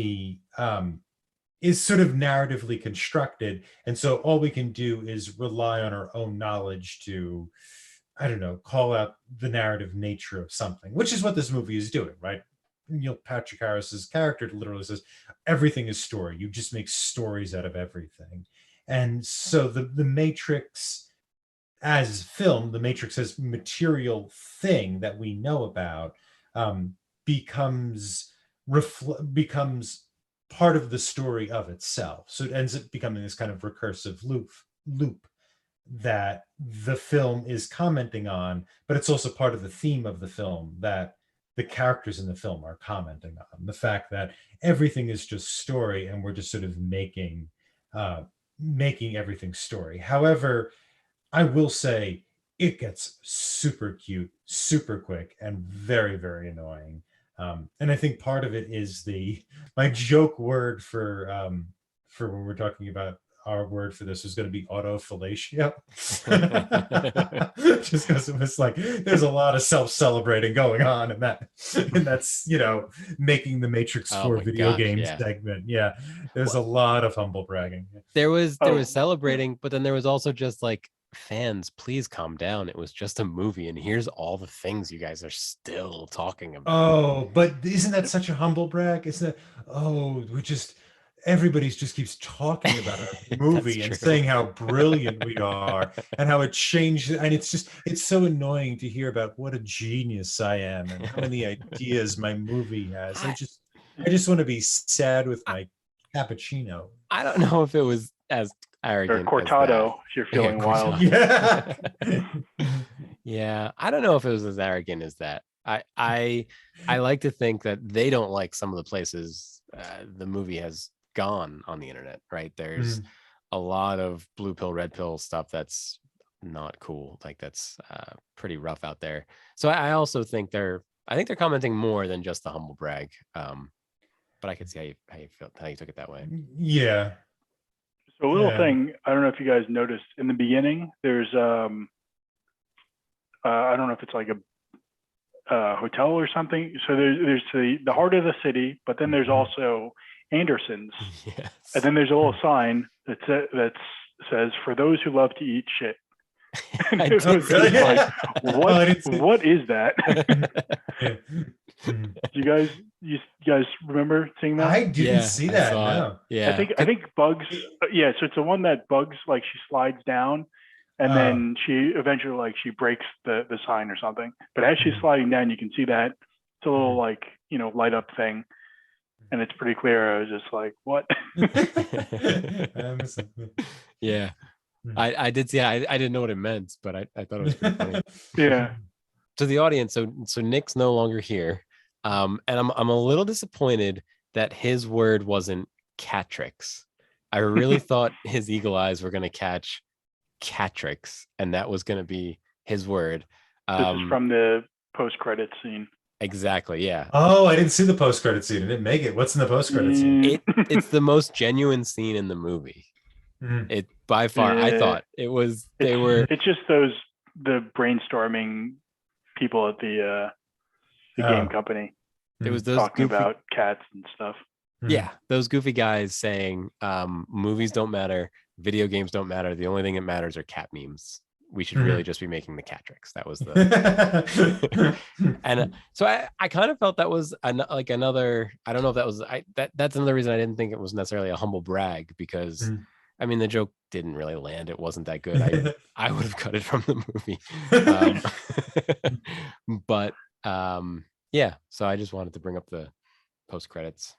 of narratively constructed, and so all we can do is rely on our own knowledge to, I don't know, call out the narrative nature of something, which is what this movie is doing, right? Neil Patrick Harris's character literally says everything is story. You just make stories out of everything. And so the Matrix as film, the Matrix as material thing that we know about, becomes part of the story of itself. So it ends up becoming this kind of recursive loop that the film is commenting on, but it's also part of the theme of the film that the characters in the film are commenting on. The fact that everything is just story and we're just sort of making everything story. However, I will say it gets super cute, super quick, and very, very annoying. And I think part of it is my joke word for when we're talking about our word for this was going to be autofellatio. Just because it was like there's a lot of self-celebrating going on and that's making the Matrix 4 video game segment. Yeah, there's a lot of humble bragging. There was celebrating, but then there was also just like, fans, please calm down. It was just a movie, and here's all the things you guys are still talking about. Oh, but isn't that such a humble brag? Isn't that? Everybody just keeps talking about a movie and saying how brilliant we are and how it changed. And it's so annoying to hear about what a genius I am and how many ideas my movie has. I just want to be sad with my cappuccino. I don't know if it was as arrogant. Or cortado, if you're feeling wild. Yeah. Yeah. I don't know if it was as arrogant as that. I like to think that they don't like some of the places the movie has gone on the internet, right? There's a lot of blue pill, red pill stuff that's not cool. Like that's pretty rough out there. So I also think they're commenting more than just the humble brag. But I could see how you took it that way. Yeah. So a little thing, I don't know if you guys noticed in the beginning, there's I don't know if it's like a hotel or something. So there's the heart of the city, but then there's also Anderson's. Yes. And then there's a little sign that says for those who love to eat shit. And it was like, what is that? You guys remember seeing that? I didn't see that. No. Yeah. I think Bugs. Yeah. So it's the one that Bugs, like, she slides down, and then she eventually, like, she breaks the sign or something. But as she's sliding down, you can see that it's a little, like, light up thing. and it's pretty clear. I was just like, what? Yeah. I did see. I didn't know what it meant, but I thought it was pretty funny. Yeah. To the audience, so Nick's no longer here, and I'm a little disappointed that his word wasn't Catrix. I really thought his eagle eyes were going to catch Catrix, and that was going to be his word. This is from the post-credit scene. Exactly. Yeah. Oh, I didn't see the post-credit scene. I didn't make it. What's in the post-credit scene? It's the most genuine scene in the movie. It by far. I thought it was. It's just the brainstorming people at the game company. It was those talking about cats and stuff. Yeah, those goofy guys saying movies don't matter, video games don't matter. The only thing that matters are cat memes. We should really just be making the Catrix. That was the and so I kind of felt that was like another. I don't know if that was that's another reason I didn't think it was necessarily a humble brag, because I mean the joke didn't really land. It wasn't that good. I would have cut it from the movie. But yeah, so I just wanted to bring up the post credits.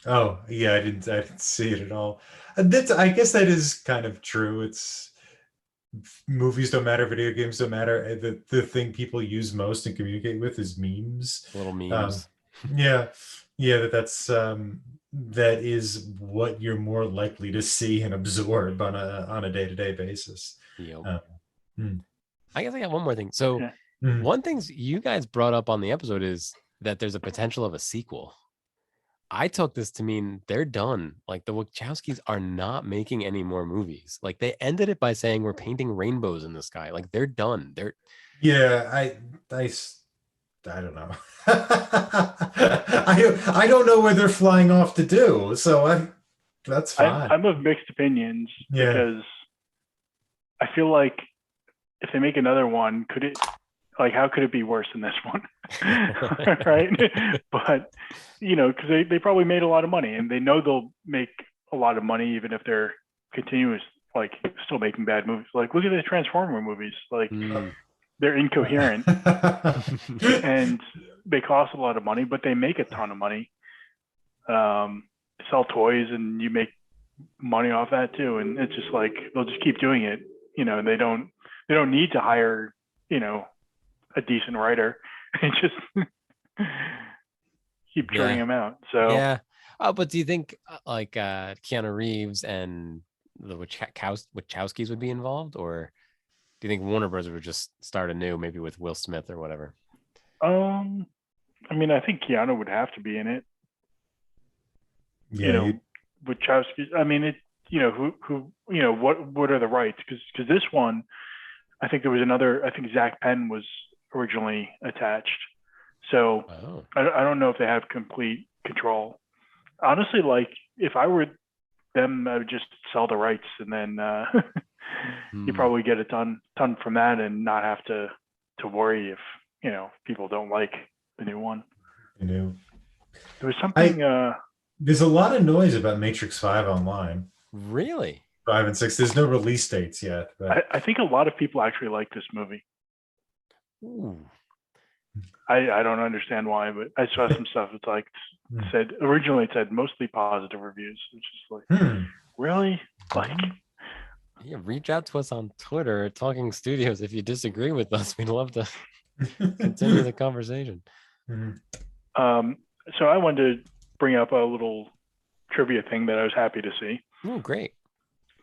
Oh yeah, I didn't see it at all. I guess that is kind of true. It's movies don't matter, video games don't matter. The thing people use most and communicate with is memes. Little memes. Yeah, that is what you're more likely to see and absorb on a day-to-day basis. Yep. I guess I got one more thing. So one thing you guys brought up on the episode is that there's a potential of a sequel. I took this to mean they're done. Like the Wachowskis are not making any more movies. Like they ended it by saying we're painting rainbows in the sky. Like they're done. Yeah, I don't know. I don't know where they're flying off to do. So that's fine. I'm of mixed opinions because I feel like if they make another one, how could it be worse than this one? Right. But, because they probably made a lot of money and they know they'll make a lot of money, even if they're still making bad movies. Like, look at the Transformer movies. Like, they're incoherent and they cost a lot of money, but they make a ton of money. Sell toys and you make money off that too. And it's just like, they'll just keep doing it. And they don't need to hire, a decent writer and just keep churning them out. So yeah. But do you think Keanu Reeves and the Wachowskis would be involved, or do you think Warner Bros. Would just start anew, maybe with Will Smith or whatever? I think Keanu would have to be in it. Yeah. Wachowskis. I mean, what are the rights? Because this one, I think there was another. I think Zach Penn was originally attached, so I don't know if they have complete control. Honestly, like if I were them, I would just sell the rights, and then you probably get a ton from that, and not have to worry if people don't like the new one. There was something. There's a lot of noise about Matrix 5 online. Really? 5 and 6. There's no release dates yet. But I think a lot of people actually like this movie. Ooh. I don't understand why, but I saw some stuff. It's like originally it said mostly positive reviews, which is like really like. Yeah, reach out to us on Twitter at Talking Studios if you disagree with us. We'd love to continue the conversation. So I wanted to bring up a little trivia thing that I was happy to see. Oh, great.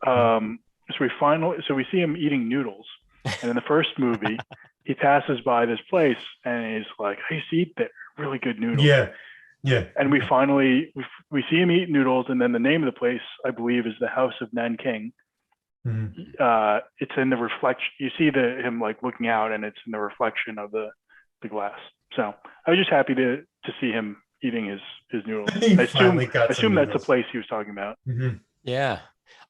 So we see him eating noodles, and in the first movie, he passes by this place and he's like, "I used to eat there, really good noodles." Yeah. And we finally we see him eat noodles, and then the name of the place, I believe, is the House of Nanking. It's in the reflection. You see him like looking out, and it's in the reflection of the glass. So I was just happy to see him eating his noodles. I assume that's the place he was talking about. Yeah.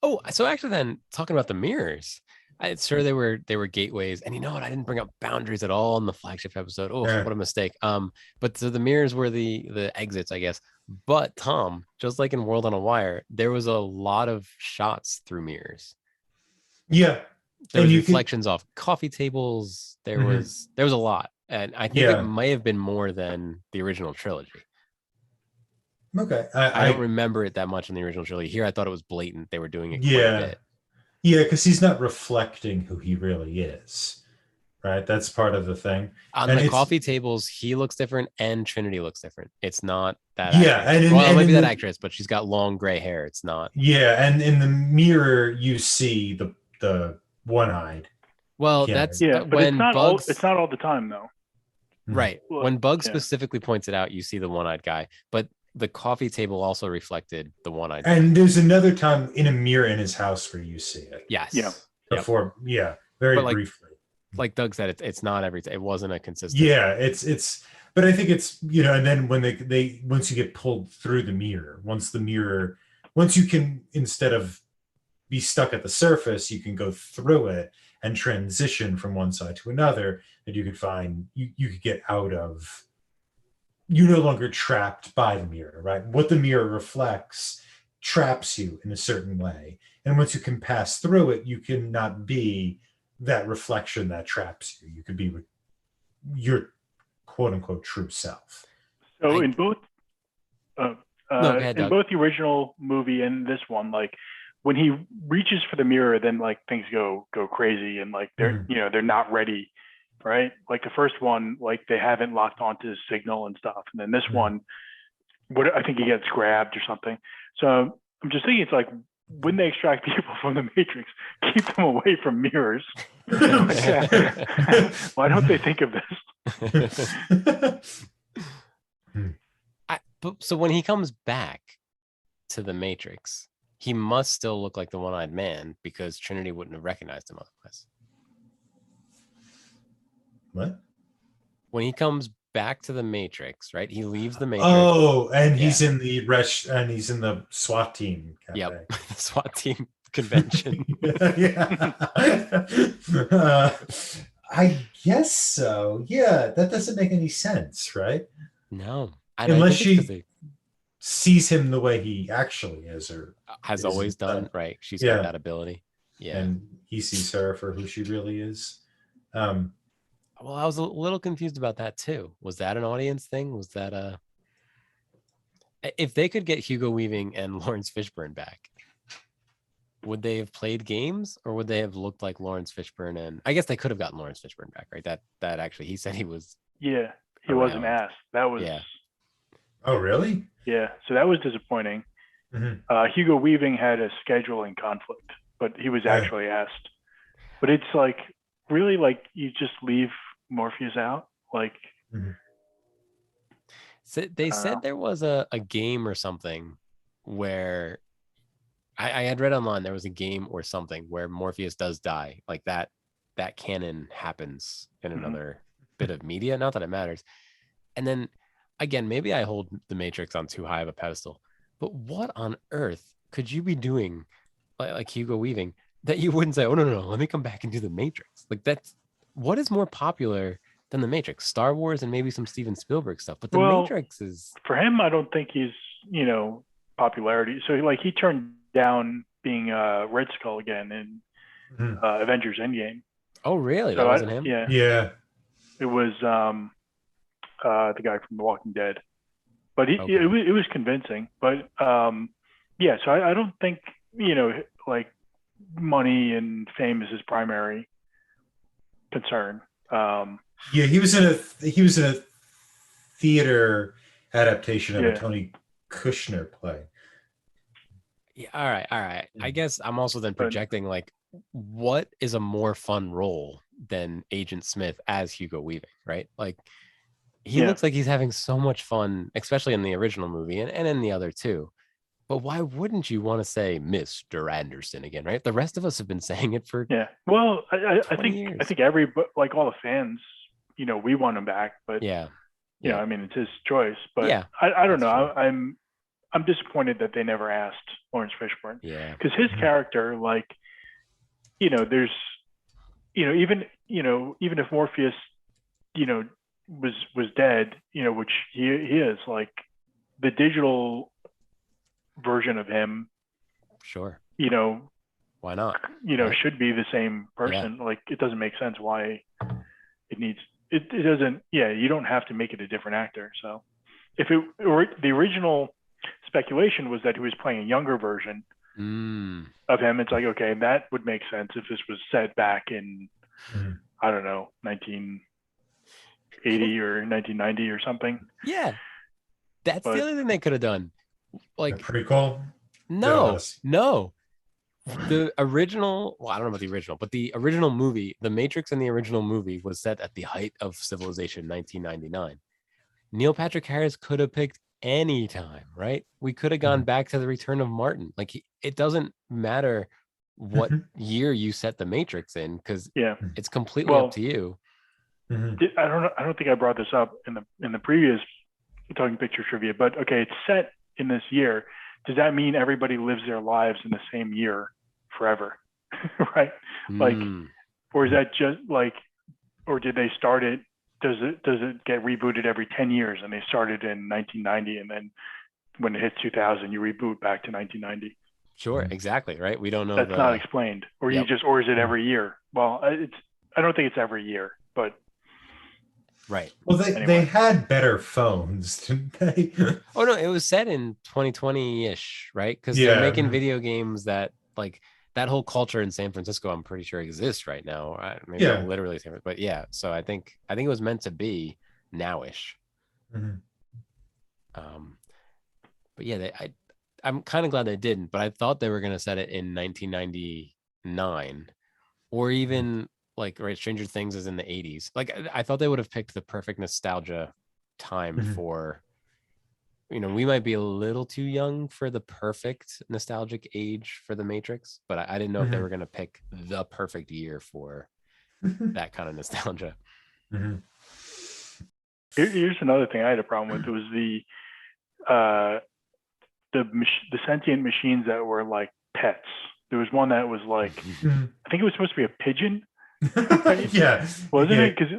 Oh, so actually then talking about the mirrors, it's sure they were gateways. And you know what? I didn't bring up boundaries at all in the flagship episode. Oh, what a mistake. But so the mirrors were the exits, I guess. But Tom, just like in World on a Wire, there was a lot of shots through mirrors. Yeah. There was reflections off coffee tables. There was a lot. And I think it might have been more than the original trilogy. Okay. I don't remember it that much in the original trilogy. Here, I thought it was blatant. They were doing it quite a Yeah. bit. Yeah, because he's not reflecting who he really is, right? That's part of the thing. On And the it's coffee tables, he looks different and Trinity looks different. It's not that yeah, actress. and Well, it might in be that the actress, but she's got long gray hair. It's not. yeah, and in the mirror you see the one-eyed Well, Keanu. that's Yeah, but it's when not Bugs. it's not all the time though. Right. Well, When Bugs yeah. specifically points it out, you see the one-eyed guy, but the coffee table also reflected the one-eyed guy. And there's another time in a mirror in his house where you see it. Yes. Yeah. Yep. Before, very But, like, briefly. Like Doug said, it's not every. It wasn't a consistent. Yeah, it's. But I think it's and then when they once you get pulled through the mirror, once you can, instead of be stuck at the surface, you can go through it and transition from one side to another. That you could find you could get out of. You're no longer trapped by the mirror, right? What the mirror reflects traps you in a certain way, and once you can pass through it, you can not be that reflection that traps you. You could be with your quote unquote true self. So in both No, go ahead, in Doug. both the original movie and this one, like when he reaches for the mirror, then like things go crazy and like they're they're not ready, right? Like the first one, like they haven't locked onto his signal and stuff, and then this one, I think he gets grabbed or something. So I'm just thinking, it's like when they extract people from the Matrix, keep them away from mirrors. Why don't they think of this? So when he comes back to the Matrix, he must still look like the one-eyed man because Trinity wouldn't have recognized him otherwise. What? When he comes back to the Matrix, right? He leaves the Matrix. Oh, and he's in the and he's in the SWAT team cafe. Yep, the SWAT team convention. Yeah. I guess so. Yeah, that doesn't make any sense, right? No, unless she sees him the way he actually is, or has always done. Right? She's got that ability. Yeah, and he sees her for who she really is. Well, I was a little confused about that too. Was that an audience thing? Was that if they could get Hugo Weaving and Lawrence Fishburne back, would they have played games or would they have looked like Lawrence Fishburne? And I guess they could have gotten Lawrence Fishburne back, right? That actually, he said he was. Yeah, he wasn't asked. That was. Yeah. Oh, really? Yeah, so that was disappointing. Hugo Weaving had a scheduling conflict, but he was actually asked. But it's like, really, like, you just leave Morpheus out? Like, so they said there was a game or something where I had read online there was a game or something where Morpheus does die. Like that canon happens in another bit of media. Not that it matters. And then again, maybe I hold the Matrix on too high of a pedestal, but what on earth could you be doing like Hugo Weaving that you wouldn't say, oh, no, let me come back and do the Matrix? Like what is more popular than the Matrix? Star Wars and maybe some Steven Spielberg stuff, but the Matrix is. For him, I don't think he's, popularity. So like he turned down being Red Skull again in Avengers Endgame. Oh, really? That wasn't him? Yeah. It was the guy from The Walking Dead, but it was convincing. But so I don't think like money and fame is his primary concern. He was in a theater adaptation of a Tony Kushner play. Yeah, all right. I guess I'm also then projecting like, what is a more fun role than Agent Smith as Hugo Weaving, right? Like he looks like he's having so much fun, especially in the original movie and in the other two. But why wouldn't you want to say Mr. Anderson again, right? The rest of us have been saying it for Well, I think years. I think like all the fans, we want him back, but I mean, it's his choice. But I don't know. I'm disappointed that they never asked Lawrence Fishburne. Yeah. Because his character, like, there's, even if Morpheus, was dead, which he is, like, the digital version of him. Sure. Why not? Should be the same person. Like, it doesn't make sense why it doesn't. Yeah, you don't have to make it a different actor. So if it were the original speculation was that he was playing a younger version of him. It's like, okay, that would make sense if this was set back in, I don't know, 1980 or 1990 or something. Yeah, that's the other thing they could have done. Like a prequel? No. The original, well, I don't know about the original, but the original movie, The Matrix in the original movie was set at the height of civilization, 1999. Neil Patrick Harris could have picked any time, right? We could have gone back to the return of Martin. Like it doesn't matter what year you set The Matrix in, because it's completely up to you. I don't think I brought this up in the previous Talking Picture Trivia, but okay, it's set in this year. Does that mean everybody lives their lives in the same year forever? Right? Like, or is that just like, or did they start it? Does it get rebooted every 10 years and they started in 1990, and then when it hits 2000, you reboot back to 1990? Sure, exactly. Right. We don't know. That's not explained. Or you just, or is it every year? Well, I don't think it's every year, but. Right. Well, they had better phones, didn't they? Oh no, it was set in 2020-ish, right? Because they're making video games that, like, that whole culture in San Francisco, I'm pretty sure exists right now. Maybe not literally, but yeah. So I think it was meant to be nowish. But yeah, I'm kind of glad they didn't. But I thought they were going to set it in 1999, or even. Like, right, Stranger Things is in the 80s. Like, I thought they would have picked the perfect nostalgia time for, we might be a little too young for the perfect nostalgic age for The Matrix, but I didn't know if they were going to pick the perfect year for that kind of nostalgia. Here's another thing I had a problem with. It was the sentient machines that were like pets. There was one that was like, I think it was supposed to be a pigeon. Yeah, wasn't it? Because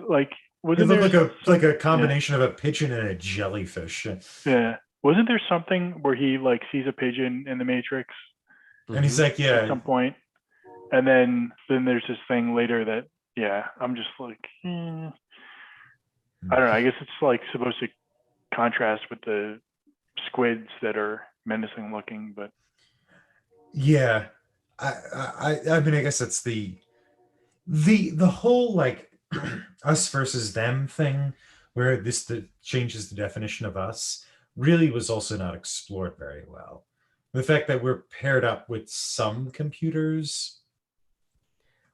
wasn't it there like a combination of a pigeon and a jellyfish? Yeah, wasn't there something where he like sees a pigeon in the Matrix, and he's like, at some point, and then there's this thing later that I'm just like, I don't know. I guess it's like supposed to contrast with the squids that are menacing looking, but I mean, I guess it's the whole like us versus them thing, where this changes the definition of us, really was also not explored very well. The fact that we're paired up with some computers.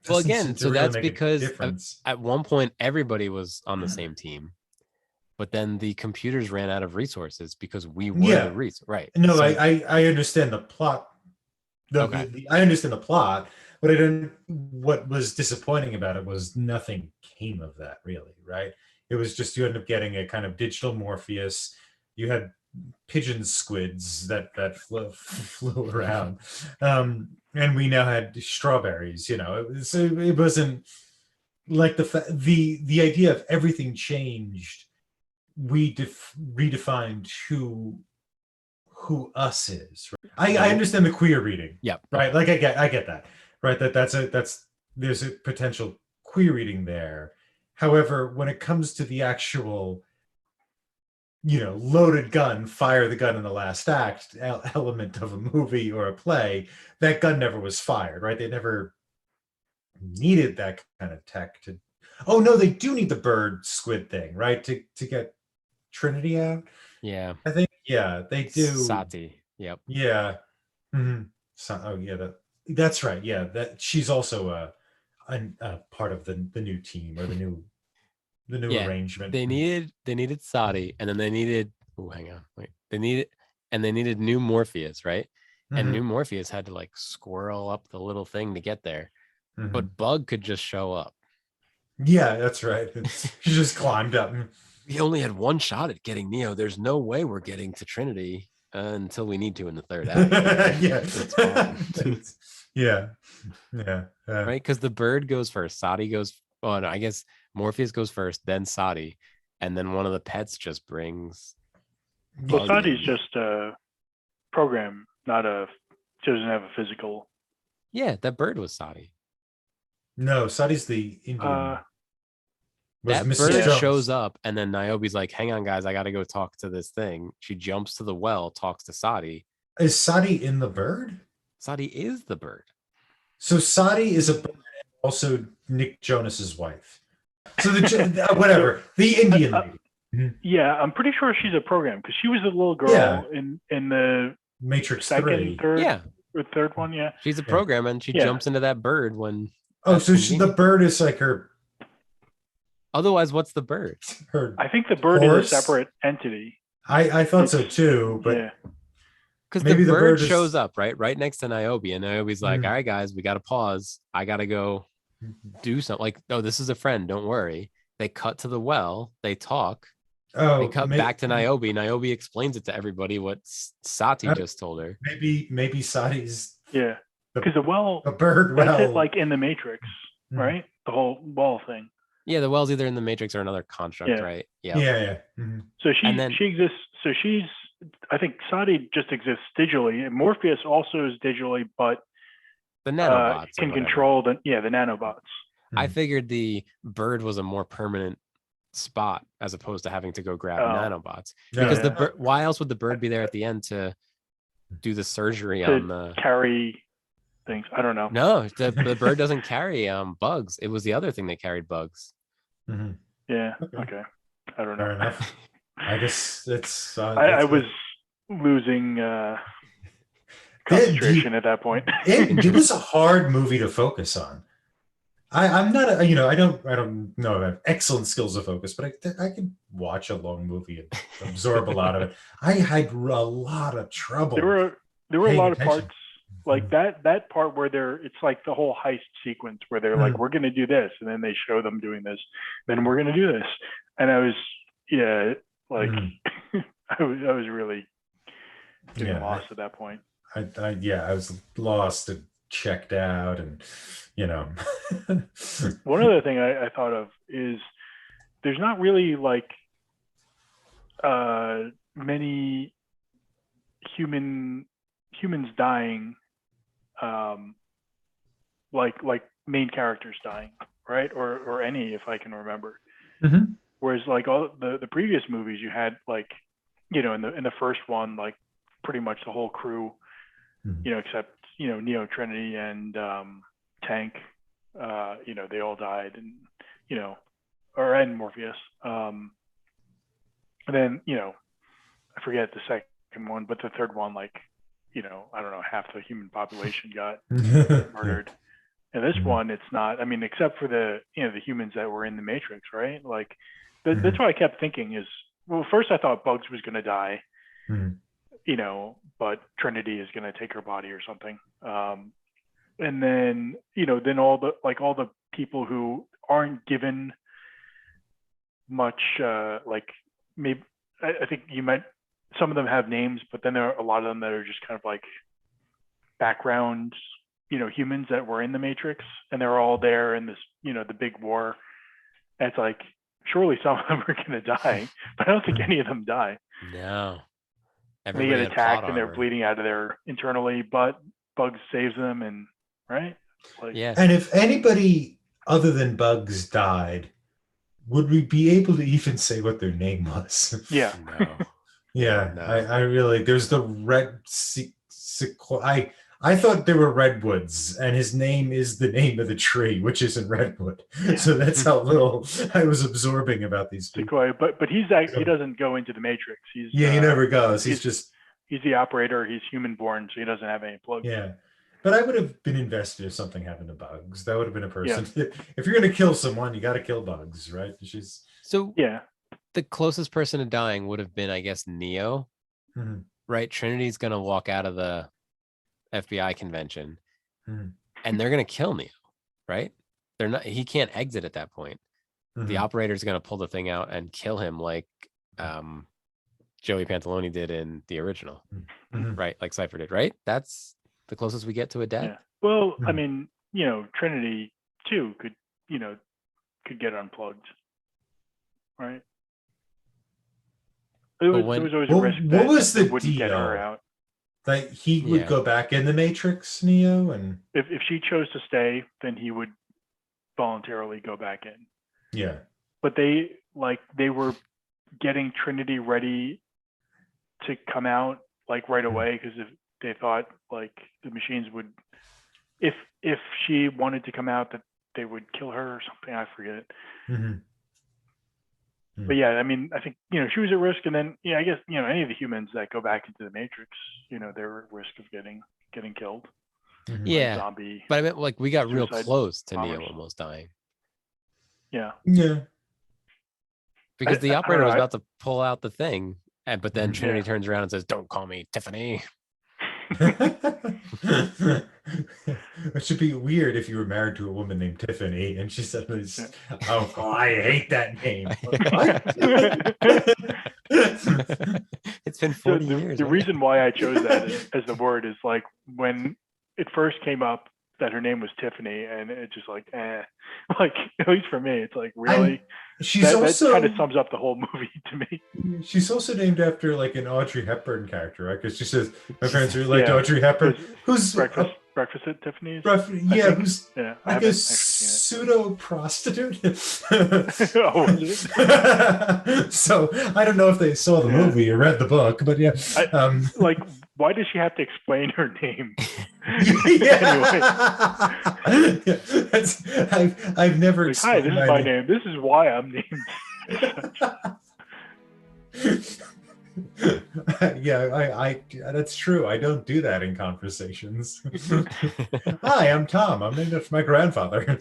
Well, again, so that's because at one point everybody was on the same team, but then the computers ran out of resources because we were the resource. Right. No, so, I understand the plot. I understand the plot. But what was disappointing about it was nothing came of that, really, right? It was just you end up getting a kind of digital Morpheus. You had pigeon squids that flew around, and we now had strawberries. It wasn't like the idea of everything changed. We redefined who us is. Right? I understand the queer reading. Yeah. Right. Like I get that. Right, there's a potential queer reading there. However, when it comes to the actual, loaded gun, fire the gun in the last act element of a movie or a play, that gun never was fired, right? They never needed that kind of tech to. Oh no, they do need the bird squid thing, right? To get Trinity out. Yeah, I think they do. Sati. Yep. Yeah. So, that's right. Yeah, that she's also a part of the new team or the new arrangement. They needed Sati, and then they needed. Oh, hang on, wait. They needed new Morpheus, right? And new Morpheus had to like squirrel up the little thing to get there, but Bug could just show up. Yeah, that's right. She just climbed up. We only had one shot at getting Neo. There's no way we're getting to Trinity until we need to in the third act. Yeah. Right, because the bird goes first. Sati goes. Oh no, I guess Morpheus goes first, then Sati, and then one of the pets just brings. Well, Sati's just a program, not she doesn't have a physical. Yeah, that bird was Sati. No, Sati's the Indian. Was That Mrs. bird Jones. shows up, and then Niobe's like, "Hang on, guys, I got to go talk to this thing." She jumps to the well, talks to Sati. Is Sati in the bird? Sati is the bird. So Sati is a bird, and also Nick Jonas's wife. So the whatever, the Indian lady. Yeah, I'm pretty sure she's a program because she was a little girl Yeah. in the Matrix second, 3. third, Yeah, or third one. Yeah. she's a program, and she Yeah. jumps into that bird when. Oh, that's so the convenient. bird is like her. Otherwise, what's the bird? I think the bird Horse? is a separate entity. I thought so too, but Yeah. Because Maybe the the bird bird is- shows up right next to Niobe, and Niobe's like, Mhm. "All right, guys, we got to pause. I got to go do something." Like, "No, this is a friend. Don't worry." They cut to the well. They talk. oh, They cut back to Niobe. Niobe explains it to everybody what Sati just told her. maybe Sati's Yeah. Because the well, a bird that's well. it, like in the Matrix, Mhm. right? The whole well thing. Yeah, the well's either in the Matrix or another construct, Yeah. right? Yeah. Mhm. So And then- she exists. So I think Sati just exists digitally. And Morpheus also is digitally, but The nanobots or can whatever. control the nanobots. I figured the bird was a more permanent spot as opposed to having to go grab Oh. nanobots. Yeah, Because yeah. the bird, why else would the bird be there at the end to do the surgery To on the? carry things. I don't know. No, the bird doesn't carry bugs. It was the other thing that carried bugs. Mhm. Yeah. Okay. Okay. I don't know. Fair enough. I guess it's. I was losing concentration at that point. It was a hard movie to focus on. I'm not a, I don't know if I have excellent skills of focus, but I can watch a long movie and absorb a lot of it. I had a lot of trouble. There were a paying lot of attention. parts like that part where it's like the whole heist sequence where they're like, we're gonna do this, and then they show them doing this, then we're gonna do this, and I was I was really getting lost at that point. I was lost and checked out, and One other thing I thought of is there's not really like many humans dying, like main characters dying, right? Or any, if I can remember. Mhm. Whereas like all the previous movies, you had like, in the first one, like pretty much the whole crew, except Neo, Trinity, and Tank, they all died, and and Morpheus. And then I forget the second one, but the third one, like I don't know, half the human population got murdered. And this one, it's not. I mean, except for the the humans that were in the Matrix, right? Like that's what I kept thinking is, well, first I thought Bugs was gonna die, but Trinity is gonna take her body or something. And then then all the people who aren't given much, like maybe I think you might, some of them have names, but then there are a lot of them that are just kind of like background, humans that were in the Matrix, and they're all there in this, the big war. And it's like, surely some of them are going to die, but I don't think any of them die. No. They get attacked and they're bleeding out of there internally, but Bugs saves them, and right? Like, Yeah. And if anybody other than Bugs died, would we be able to even say what their name was? Yeah. No. Yeah, No. I really, there's the red I thought there were redwoods, and his name is the name of the tree, which is in redwood. So that's how little I was absorbing about these people. Sequoia, but he doesn't go into the Matrix. He never goes. He's the operator. He's human born, so he doesn't have any plugs. Yeah. But I would have been invested if something happened to Bugs. That would have been a person. Yeah. If you're going to kill someone, you got to kill Bugs, right? So yeah, the closest person to dying would have been, I guess, Neo, right? Trinity's going to walk out of the FBI convention, and they're going to kill Neo, right? They're not. He can't exit at that point. The operator's going to pull the thing out and kill him, like Joey Pantalone did in the original, right? Like Cypher did, right? That's the closest we get to a death. Yeah. Well, I mean, Trinity too could get unplugged, right? There was always a risk that it wouldn't get her out. Like he would go back in the Matrix, Neo, and if she chose to stay, then he would voluntarily go back in. Yeah. but they were getting Trinity ready to come out like right away, because if they thought like the machines would, if she wanted to come out, that they would kill her or something. I forget. But yeah, I mean, I think, she was at risk, and then I guess any of the humans that go back into the Matrix, they're at risk of getting killed. Yeah, zombie. But I meant like we got real suicide close to bombers. Neo almost dying. Yeah. Because the operator was know, about to pull out the thing, but then Trinity turns around and says, "Don't call me Tiffany." It should be weird if you were married to a woman named Tiffany and she said, "Oh, I hate that name." It's been 40 years. The reason why I chose that as the word is like when it first came up that her name was Tiffany, and it just like at least for me, it's like really. That kind of sums up the whole movie to me. She's also named after like an Audrey Hepburn character, right? Because she says my parents really liked Audrey Hepburn, who's Breakfast at Tiffany's. Who's like a pseudo prostitute. So I don't know if they saw the movie or read the book, but yeah. Why does she have to explain her name? I've never. Hi, this is my name. This is why I'm named. I that's true. I don't do that in conversations. Hi, I'm Tom. I'm named after my grandfather.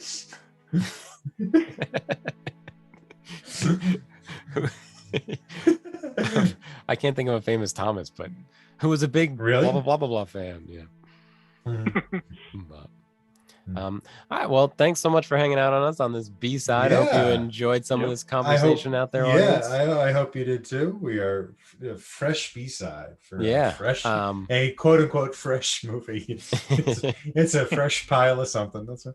I can't think of a famous Thomas, but who was a big blah blah blah blah blah fan. Yeah. All right. Well, thanks so much for hanging out on us on this B-side. I hope you enjoyed some of this conversation out there. I hope you did too. We are a fresh B-side for a quote unquote fresh movie. It's a fresh pile of something. That's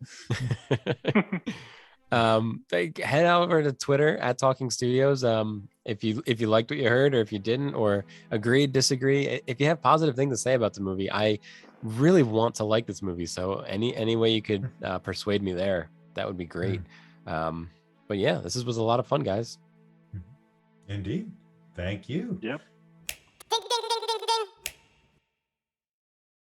right. Head over to Twitter at Talking Studios. If you liked what you heard, or if you didn't, or agreed, disagree, if you have positive things to say about the movie, I really want to like this movie. So any way you could persuade me there, that would be great. But yeah, this was a lot of fun, guys. Indeed. Thank you. Yep.